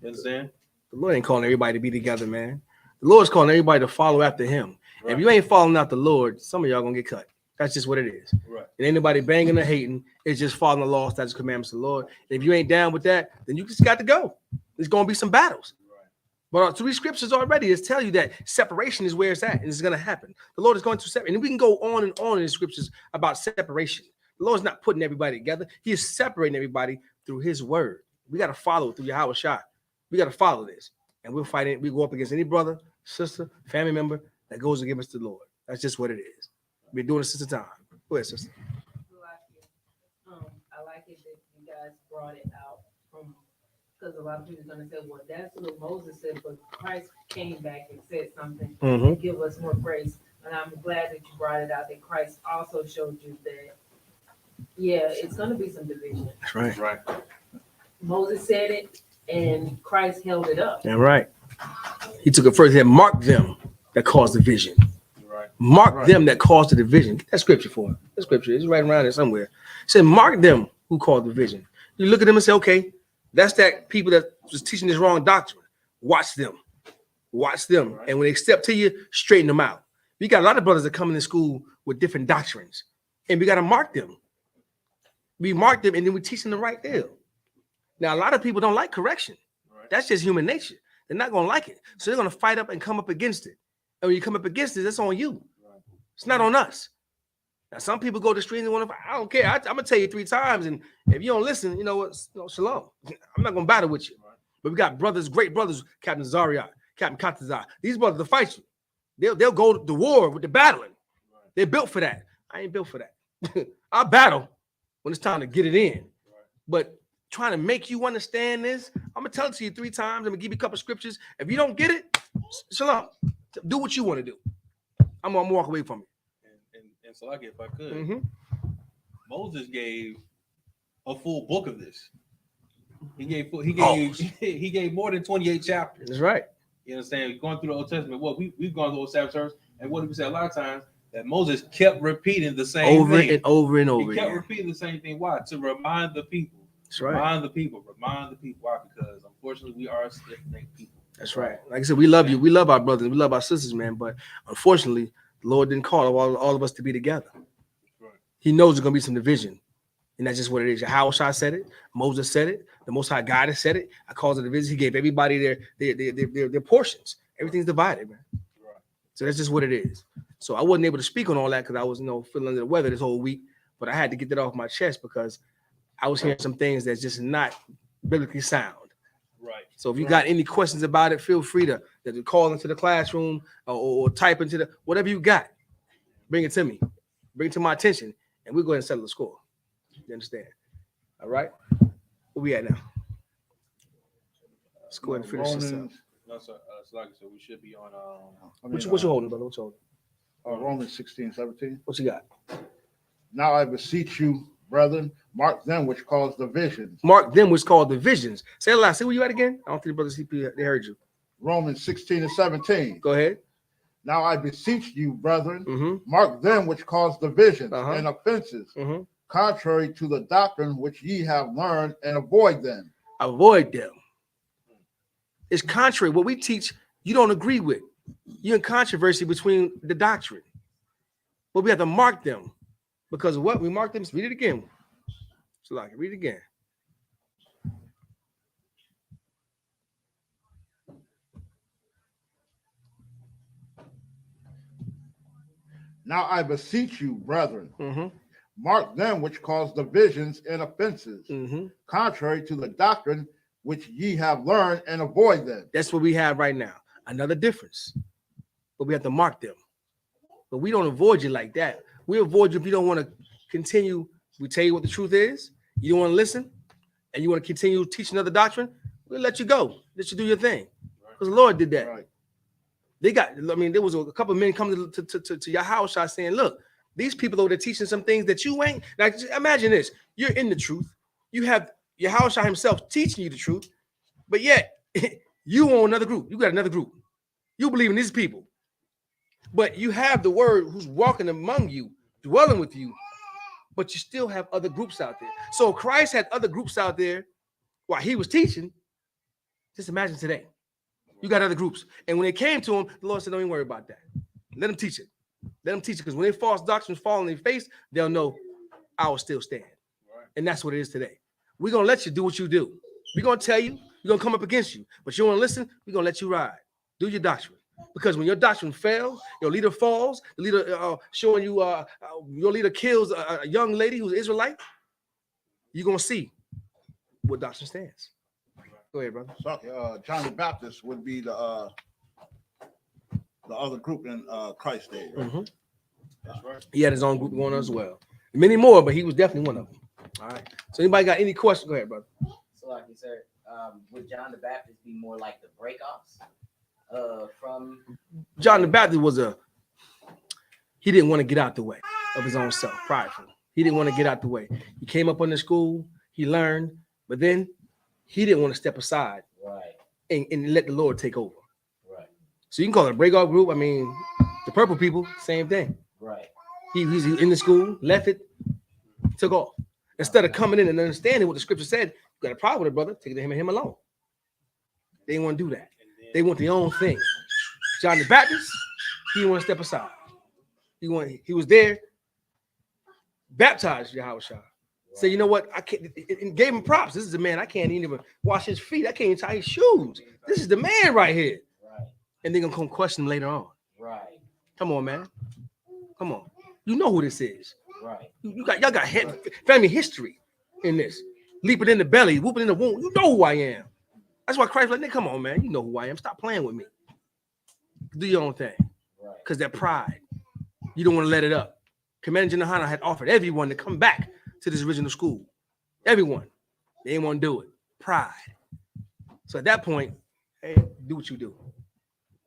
Speaker 8: You understand?
Speaker 1: The Lord ain't calling everybody to be together, man. The Lord's calling everybody to follow after him. Right. If you ain't following after the Lord, some of y'all gonna get cut. That's just what it is.
Speaker 8: Right.
Speaker 1: And ain't nobody banging or hating. It's just following the law, statutes, commandments of the Lord. And if you ain't down with that, then you just got to go. There's gonna be some battles. Right. But three scriptures already is tell you that separation is where it's at, and it's gonna happen. The Lord is going to separate, and we can go on and on in the scriptures about separation. The Lord's not putting everybody together. He is separating everybody through his word. We got to follow it through Yahawashi. We got to follow this. And we'll fight it. We go up against any brother, sister, family member that goes against the Lord. That's just what it is. We've been doing it since the time. Go ahead, sister.
Speaker 12: I like it that you guys brought it out from, because a lot of people are going to say, well, that's what Moses said, but Christ came back and said something to give us more grace. And I'm glad that you brought it out, that Christ also showed you that, yeah, it's going to be some division.
Speaker 1: That's right.
Speaker 8: Right.
Speaker 12: Moses said it, and Christ held it up.
Speaker 1: Yeah, right. He took it further and marked them that caused division.
Speaker 8: Right.
Speaker 1: Mark them that caused the division. Get that scripture for him. That scripture is right around there somewhere. It said, mark them who caused division. You look at them and say, okay, that's that people that was teaching this wrong doctrine. Watch them. Watch them. Right. And when they step to you, straighten them out. We got a lot of brothers that come into school with different doctrines, and we got to mark them. We mark them, and then we teach them the right deal. Now, a lot of people don't like correction. Right. That's just human nature. They're not going to like it. So they're going to fight up and come up against it. And when you come up against it, that's on you. Right. It's not on us. Now, some people go to the street and want to, I don't care. I'm going to tell you 3 times. And if you don't listen, you know what? Shalom. I'm not going to battle with you. Right. But we got brothers, great brothers, Captain Zariah, Captain Katazai. These brothers will fight you. They'll go to war with the battling. Right. They're built for that. I ain't built for that. I'll battle when it's time to get it in. Right. But trying to make you understand this, I'm gonna tell it to you 3 times. I'm gonna give you a couple scriptures. If you don't get it, shalom. Do what you want to do. I'm gonna walk away from it.
Speaker 8: And so, if I could, Moses gave a full book of this. He gave more than 28 chapters.
Speaker 1: That's right.
Speaker 8: You understand? Going through the Old Testament, we've gone through the Old Sabbath service, and what did we say a lot of times? That Moses kept repeating the same
Speaker 1: over
Speaker 8: thing.
Speaker 1: And over and over.
Speaker 8: He kept repeating the same thing. Why? To remind the people.
Speaker 1: That's right.
Speaker 8: Remind the people. Why? Because unfortunately, we are stiff-necked people.
Speaker 1: That's right. Like I said, we love you. We love our brothers. We love our sisters, man. But unfortunately, the Lord didn't call all of us to be together. Right. He knows there's going to be some division. And that's just what it is. Yahawashi said it. Moses said it. The Most High God has said it. I caused a division. He gave everybody their portions. Everything's divided, man. Right. So that's just what it is. So I wasn't able to speak on all that because I was, feeling under the weather this whole week. But I had to get that off my chest because I was hearing some things that's just not biblically sound. Right. So if you got any questions about it, feel free to call into the classroom or type into the whatever you got. Bring it to me. Bring it to my attention, and we'll go ahead and settle the score. You understand? All right. Where we at now? Let's go ahead and finish this up.
Speaker 8: No, sir. Like I said, we should be on.
Speaker 1: What you holding, brother? What you holding?
Speaker 9: Romans 16:17.
Speaker 1: What you got?
Speaker 9: Now I beseech you, brethren, mark them which cause divisions.
Speaker 1: Mark them which cause divisions. Say it loud. Say where you at again? I don't think the brothers they heard you.
Speaker 9: Romans 16:17.
Speaker 1: Go ahead.
Speaker 9: Now I beseech you, brethren, mark them which cause divisions and offenses, contrary to the doctrine which ye have learned, and avoid them.
Speaker 1: Avoid them. It's contrary. What we teach, you don't agree with. You're in controversy between the doctrine. But we have to mark them. Because of what? We mark them. Read it again. So like, read it again.
Speaker 9: Now I beseech you, brethren, mark them which cause divisions and offenses, contrary to the doctrine which ye have learned, and avoid them.
Speaker 1: That's what we have right now. Another difference. But we have to mark them. But we don't avoid you like that. We avoid you if you don't want to continue. We tell you what the truth is. You don't want to listen, and you want to continue teaching another doctrine. We'll let you go. Let you do your thing. Because the Lord did that.
Speaker 9: Right.
Speaker 1: They got, I mean, there was a couple of men coming to your house saying, look, these people over there teaching some things that you ain't. Like, imagine this. You're in the truth. You have your house himself teaching you the truth, but yet you own another group. You got another group. You believe in these people, but you have the word who's walking among you, dwelling with you, but you still have other groups out there. So Christ had other groups out there while he was teaching. Just imagine today. You got other groups. And when it came to him, the Lord said, don't even worry about that. Let them teach it. Let them teach it. Because when their false doctrines fall in their face, they'll know I will still stand. Right. And that's what it is today. We're going to let you do what you do. We're going to tell you, we're going to come up against you. But you want to listen, we're going to let you ride. Do your doctrine. Because when your doctrine fails, your leader falls, the leader showing you, your leader kills a young lady who's Israelite, you're going to see what doctrine stands. Go ahead, brother.
Speaker 9: So, John the Baptist would be the other group in Christ's day. Right?
Speaker 1: That's right. He had his own group going on as well. Many more, but he was definitely one of them. All right. So, anybody got any questions? Go ahead, brother.
Speaker 10: So, like you said, would John the Baptist be more like the breakoffs from
Speaker 1: John the Baptist he didn't want to get out the way of his own self, prideful. He didn't want to get out the way. He came up on the school, he learned, but then he didn't want to step aside and let the Lord take over.
Speaker 10: Right.
Speaker 1: So you can call it a breakout group. I mean, the purple people, same thing.
Speaker 10: Right.
Speaker 1: He's in the school, left it, took off. Instead of coming in and understanding what the scripture said, you got a problem with it, brother, take it to him and him alone. They didn't want to do that. They want their own thing. John the Baptist, he didn't want to step aside. He was there, baptized Yahushua. Say, you know what? I can't. And gave him props. This is the man. I can't even wash his feet. I can't even tie his shoes. This is the man right here.
Speaker 10: Right.
Speaker 1: And they're gonna come question him later on.
Speaker 10: Right.
Speaker 1: Come on, man. Come on. You know who this is.
Speaker 10: Right.
Speaker 1: Y'all got family history in this. Leaping in the belly, whooping in the womb. You know who I am. That's why Christ was like, come on, man. You know who I am. Stop playing with me. Do your own thing.
Speaker 10: Right.
Speaker 1: Because that pride. You don't want to let it up. Commander Yahanna had offered everyone to come back to this original school. Everyone. They didn't want to do it. Pride. So at that point, hey, do what you do.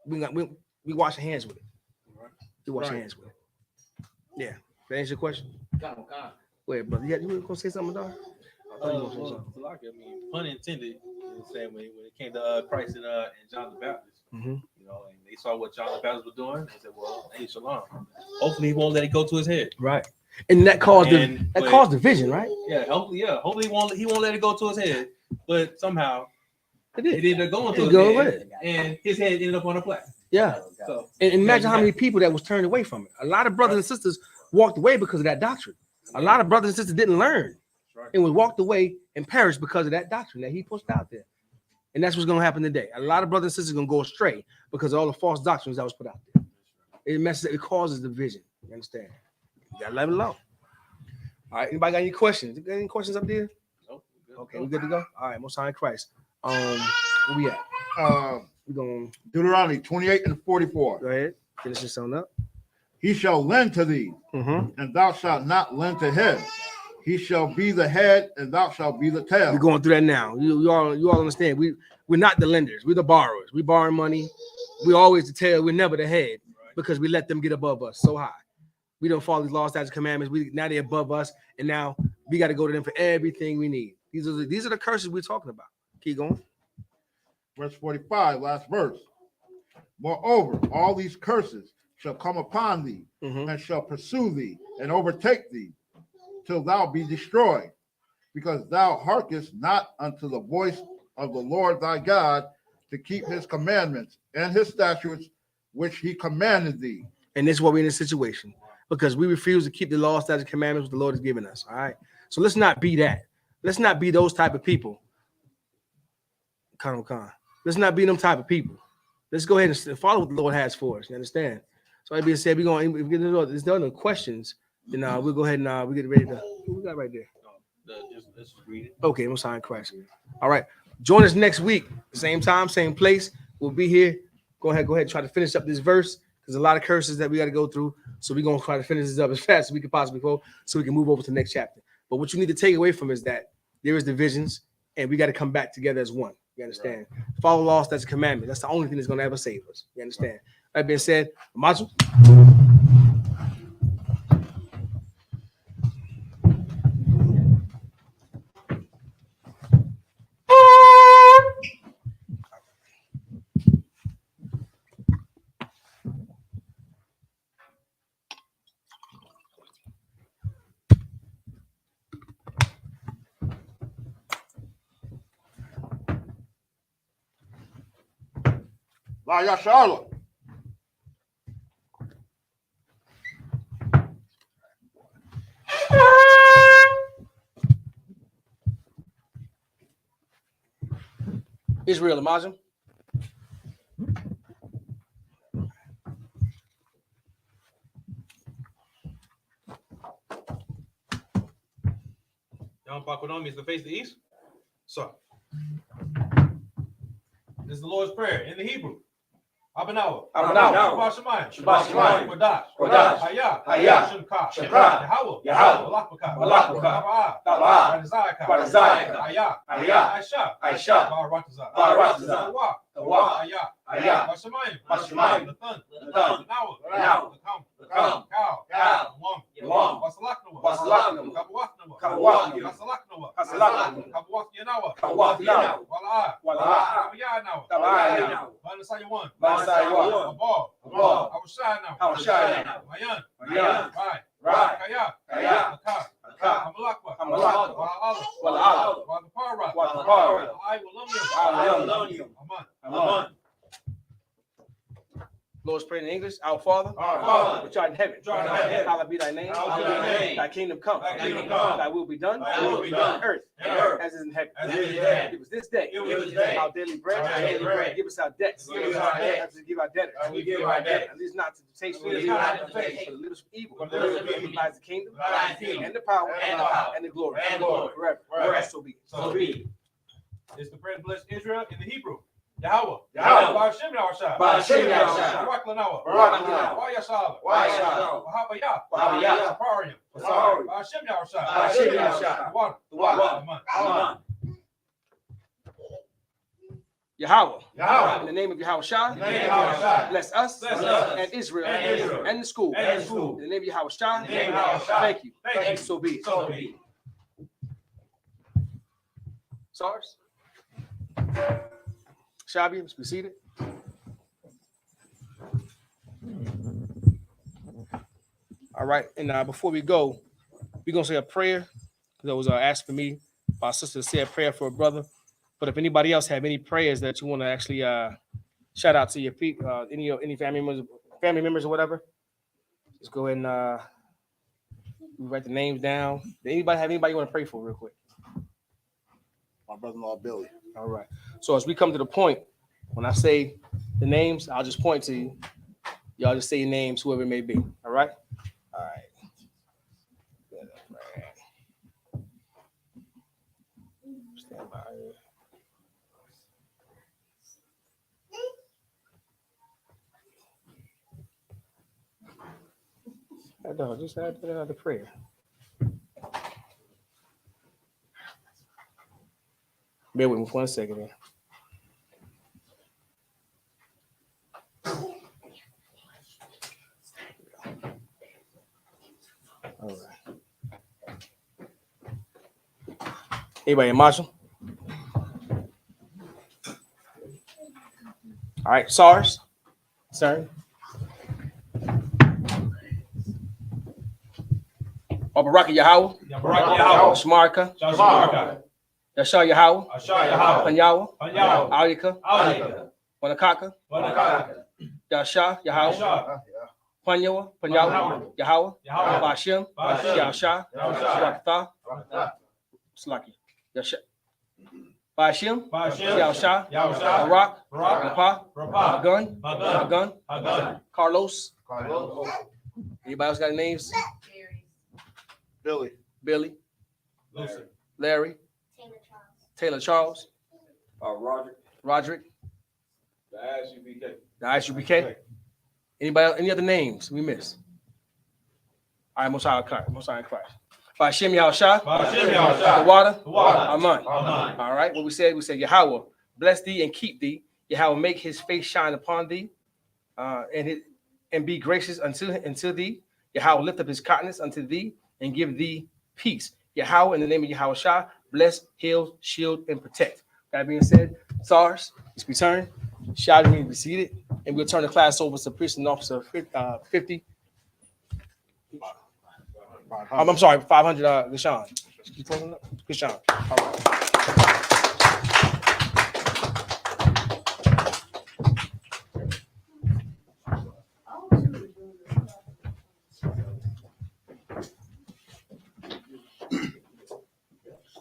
Speaker 1: We wash our hands with it. We wash our hands with it. Yeah. That answer your question?
Speaker 10: Come on.
Speaker 1: Go ahead, brother. You want to say something, dog?
Speaker 8: I mean, pun intended. You know what I'm saying? When it came to Christ and John the Baptist, you know, and they saw what John the Baptist was doing, they said, well, hey, shalom. Hopefully he won't let it go to his head.
Speaker 1: Right. And that caused caused division, right?
Speaker 8: Yeah, hopefully he won't let it go to his head. But somehow it ended up going to his head. And his head ended up on a plaque.
Speaker 1: Yeah. So, and imagine how many people that was turned away from it. A lot of brothers and sisters walked away because of that doctrine. A lot of brothers and sisters didn't learn and was walked away and perished because of that doctrine that he pushed out there. And that's what's going to happen today. A lot of brothers and sisters are going to go astray because of all the false doctrines that was put out there. It messes. It causes division. You understand? You got to let it alone. All right. Anybody got any questions? Got any questions up there?
Speaker 8: Nope.
Speaker 1: Okay, we good to go? All right. Most High in Christ. Where we at? We're going
Speaker 9: Deuteronomy 28 and 44.
Speaker 1: Go ahead. Finish this on up.
Speaker 9: He shall lend to thee, and thou shalt not lend to him. He shall be the head, and thou shalt be the tail.
Speaker 1: We're going through that now. You all understand. We're not the lenders. We're the borrowers. We borrow money. We're always the tail. We're never the head because we let them get above us so high. We don't follow these laws, statutes, commandments. Now they're above us, and now we got to go to them for everything we need. These are the curses we're talking about. Keep going.
Speaker 9: Verse 45, last verse. Moreover, all these curses shall come upon thee, and shall pursue thee, and overtake thee, till thou be destroyed, because thou hearkenest not unto the voice of the Lord thy God, to keep his commandments and his statutes, which he commanded thee.
Speaker 1: And this is what we're in this situation, because we refuse to keep the law, statutes, and commandments the Lord has given us. All right. So let's not be that. Let's not be those type of people. Let's not be them type of people. Let's go ahead and follow what the Lord has for us. You understand? So that being said, we're going to get into there's no other questions. Then we'll go ahead and we get ready to. What we got right there?
Speaker 8: Let's just read it.
Speaker 1: Okay, I'm signing Christ. All right. Join us next week, same time, same place. We'll be here. Go ahead, try to finish up this verse. There's a lot of curses that we got to go through. So we're going to try to finish this up as fast as we can possibly go so we can move over to the next chapter. But what you need to take away from is that there is divisions and we got to come back together as one. You understand? Right. Follow laws, that's a commandment. That's the only thing that's going to ever save us. You understand? That being said, Mazu.
Speaker 9: Shalom.
Speaker 1: Israel, Amazon.
Speaker 8: Yom Pakodom means to face the east. So, this is the Lord's Prayer in the Hebrew. Abanawa. Shabbat Shemayim. Kodash. Hayah. I.S.U.P.K. Yahweh.
Speaker 1: Lord's Prayer in English. Our Father, which art in heaven, hallowed be thy name. Thy kingdom come. Thy will be done on earth as is in heaven. Give us this day our daily bread. Give us our debts as we give our debtors. And lead us not to temptation, but deliver us from evil. Lies the kingdom and the power and the glory forever. So be it.
Speaker 8: It's the prayer to bless Israel in the Hebrew. Yahweh.
Speaker 1: Ba'ashem
Speaker 8: Yahushua.
Speaker 1: Ba'ashem
Speaker 8: Yahushua. Barak Lanawa. Wayashal. Wahabaya. Saparium. Ba'ashem Yahushua. The water. Amen.
Speaker 1: Yahweh. In the name of Yahushua. Bless us and Israel and the school. In the name of Yahushua. Thank you. So be it. SARS. Shabby, let's be seated. All right, and before we go, we're gonna say a prayer. That was asked for me by a sister to say a prayer for a brother. But if anybody else have any prayers that you want to actually shout out to your people, any family members or whatever, just go ahead and write the names down. Did anybody have anybody you want to pray for real quick?
Speaker 9: My brother-in-law Billy.
Speaker 1: All right. So as we come to the point, when I say the names, I'll just point to you. Y'all just say your names, whoever it may be. All right? All right. Stand by. No, just add the prayer. Bear with me for 1 second here. All right. Anybody, Marshall? All right, SARS. Sir. Aubrey Baraka Yahweh. Shmarka. Yashar Yahweh. Panyawa. Alika. Wanakaka. Yasha Yahweh. Panyawa. Yahweh. Bashim. Yasha. Rakatha. Slaki. Yasha. Bashim. Yasha. Barak. Rapa. Gun. Carlos. Anybody else got any names? Billy. Larry. Taylor Charles. Roderick.
Speaker 11: The I.S.U.P.K.
Speaker 1: The I.S.U.P.K. Anybody? Any other names we missed? All right, Most High in Christ. By Shem Yahushua. The water. Aman. All right, what we said Yahweh, bless thee and keep thee. Yahweh, make his face shine upon thee, and be gracious unto thee. Yahweh, lift up his countenance unto thee and give thee peace. Yahweh, in the name of Yahushua, bless, heal, shield, and protect. That being said, SARS, let's return. Shouting me be seated, and we'll turn the class over to Priest and Officer 50. I'm sorry, 500. Gashan. Gashan. All right.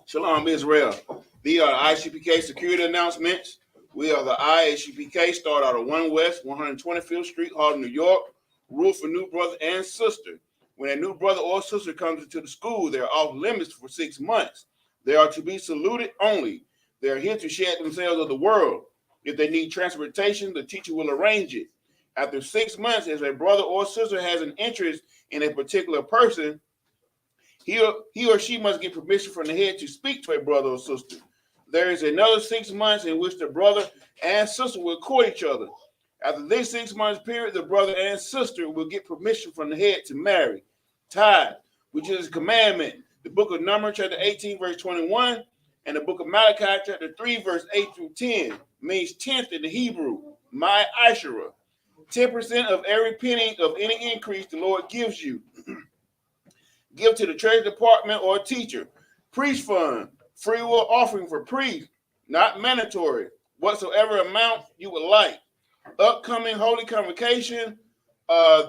Speaker 13: Shalom, Israel. These are I.S.U.P.K. security announcements. We are the I.S.U.P.K. Start out of 1 West, 125th Street, Harlem, New York. Rule for new brother and sister. When a new brother or sister comes into the school, they're off limits for 6 months. They are to be saluted only. They are here to shed themselves of the world. If they need transportation, the teacher will arrange it. After 6 months, if a brother or sister has an interest in a particular person, he or she must get permission from the head to speak to a brother or sister. There is another 6 months in which the brother and sister will court each other. After this 6 months period, the brother and sister will get permission from the head to marry. Tithe, which is a commandment. The book of Numbers, chapter 18, verse 21, and the book of Malachi, chapter 3, verse 8 through 10, means tenth in the Hebrew, my Ashera. 10% of every penny of any increase the Lord gives you. Give to the treasury department or teacher. Priest fund, free will offering for priest, not mandatory, whatsoever amount you would like. Upcoming Holy Convocation,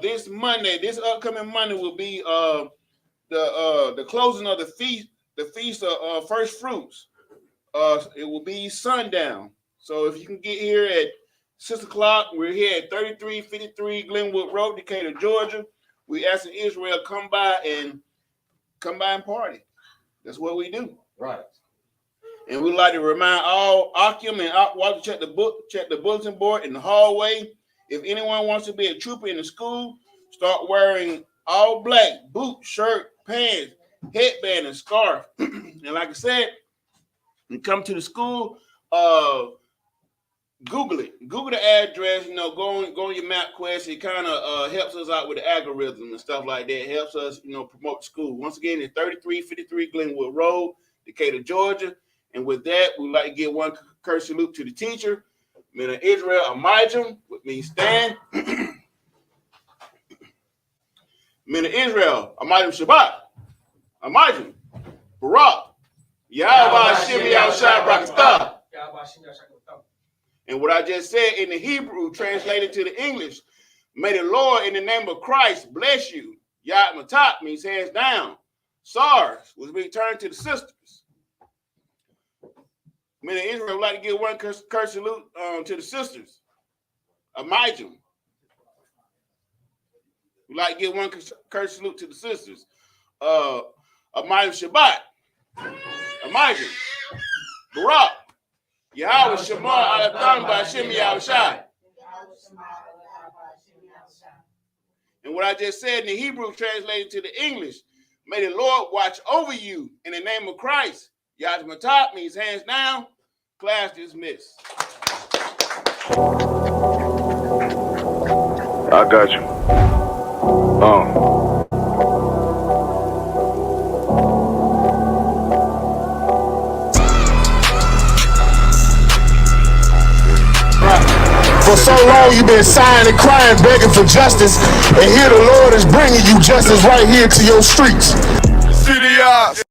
Speaker 13: this upcoming Monday will be the closing of the feast of first fruits. It will be sundown. So if you can get here at 6 o'clock, we're here at 3353 Glenwood Road, Decatur, Georgia. We asking Israel come by and party. That's what we do.
Speaker 10: Right.
Speaker 13: And we'd like to remind all Akim and Akwa to check the bulletin board in the hallway. If anyone wants to be a trooper in the school, start wearing all black, boot, shirt, pants, headband, and scarf. And like I said, you come to the school, Google it. Google the address, go on your MapQuest. It kind of helps us out with the algorithm and stuff like that. It helps us, promote the school. Once again, it's 3353 Glenwood Road, Decatur, Georgia. And with that, we'd like to give one curse salute to the teacher, Men of Israel, Amijam, which means stand. Men of Israel, Amijam Shabbat, Amijam, Barak, Yahweh Shem Yahushua Brakatah. And what I just said in the Hebrew, translated to the English, may the Lord in the name of Christ bless you. Yat Matat means hands down. SARS was returned to the sisters. Men of Israel would like to give one curse salute to the sisters. Amijam. We'd like to give one curse salute to the sisters. Amijam Shabbat. Amijam. Barak. Yahweh Shema Alatam Bashim Yahushai. And what I just said in the Hebrew translated to the English, may the Lord watch over you in the name of Christ. Yad Matat means hands down. Class dismissed.
Speaker 5: I got you.
Speaker 3: For so long you've been sighing and crying, begging for justice, and here the Lord is bringing you justice right here to your streets.
Speaker 2: Yes.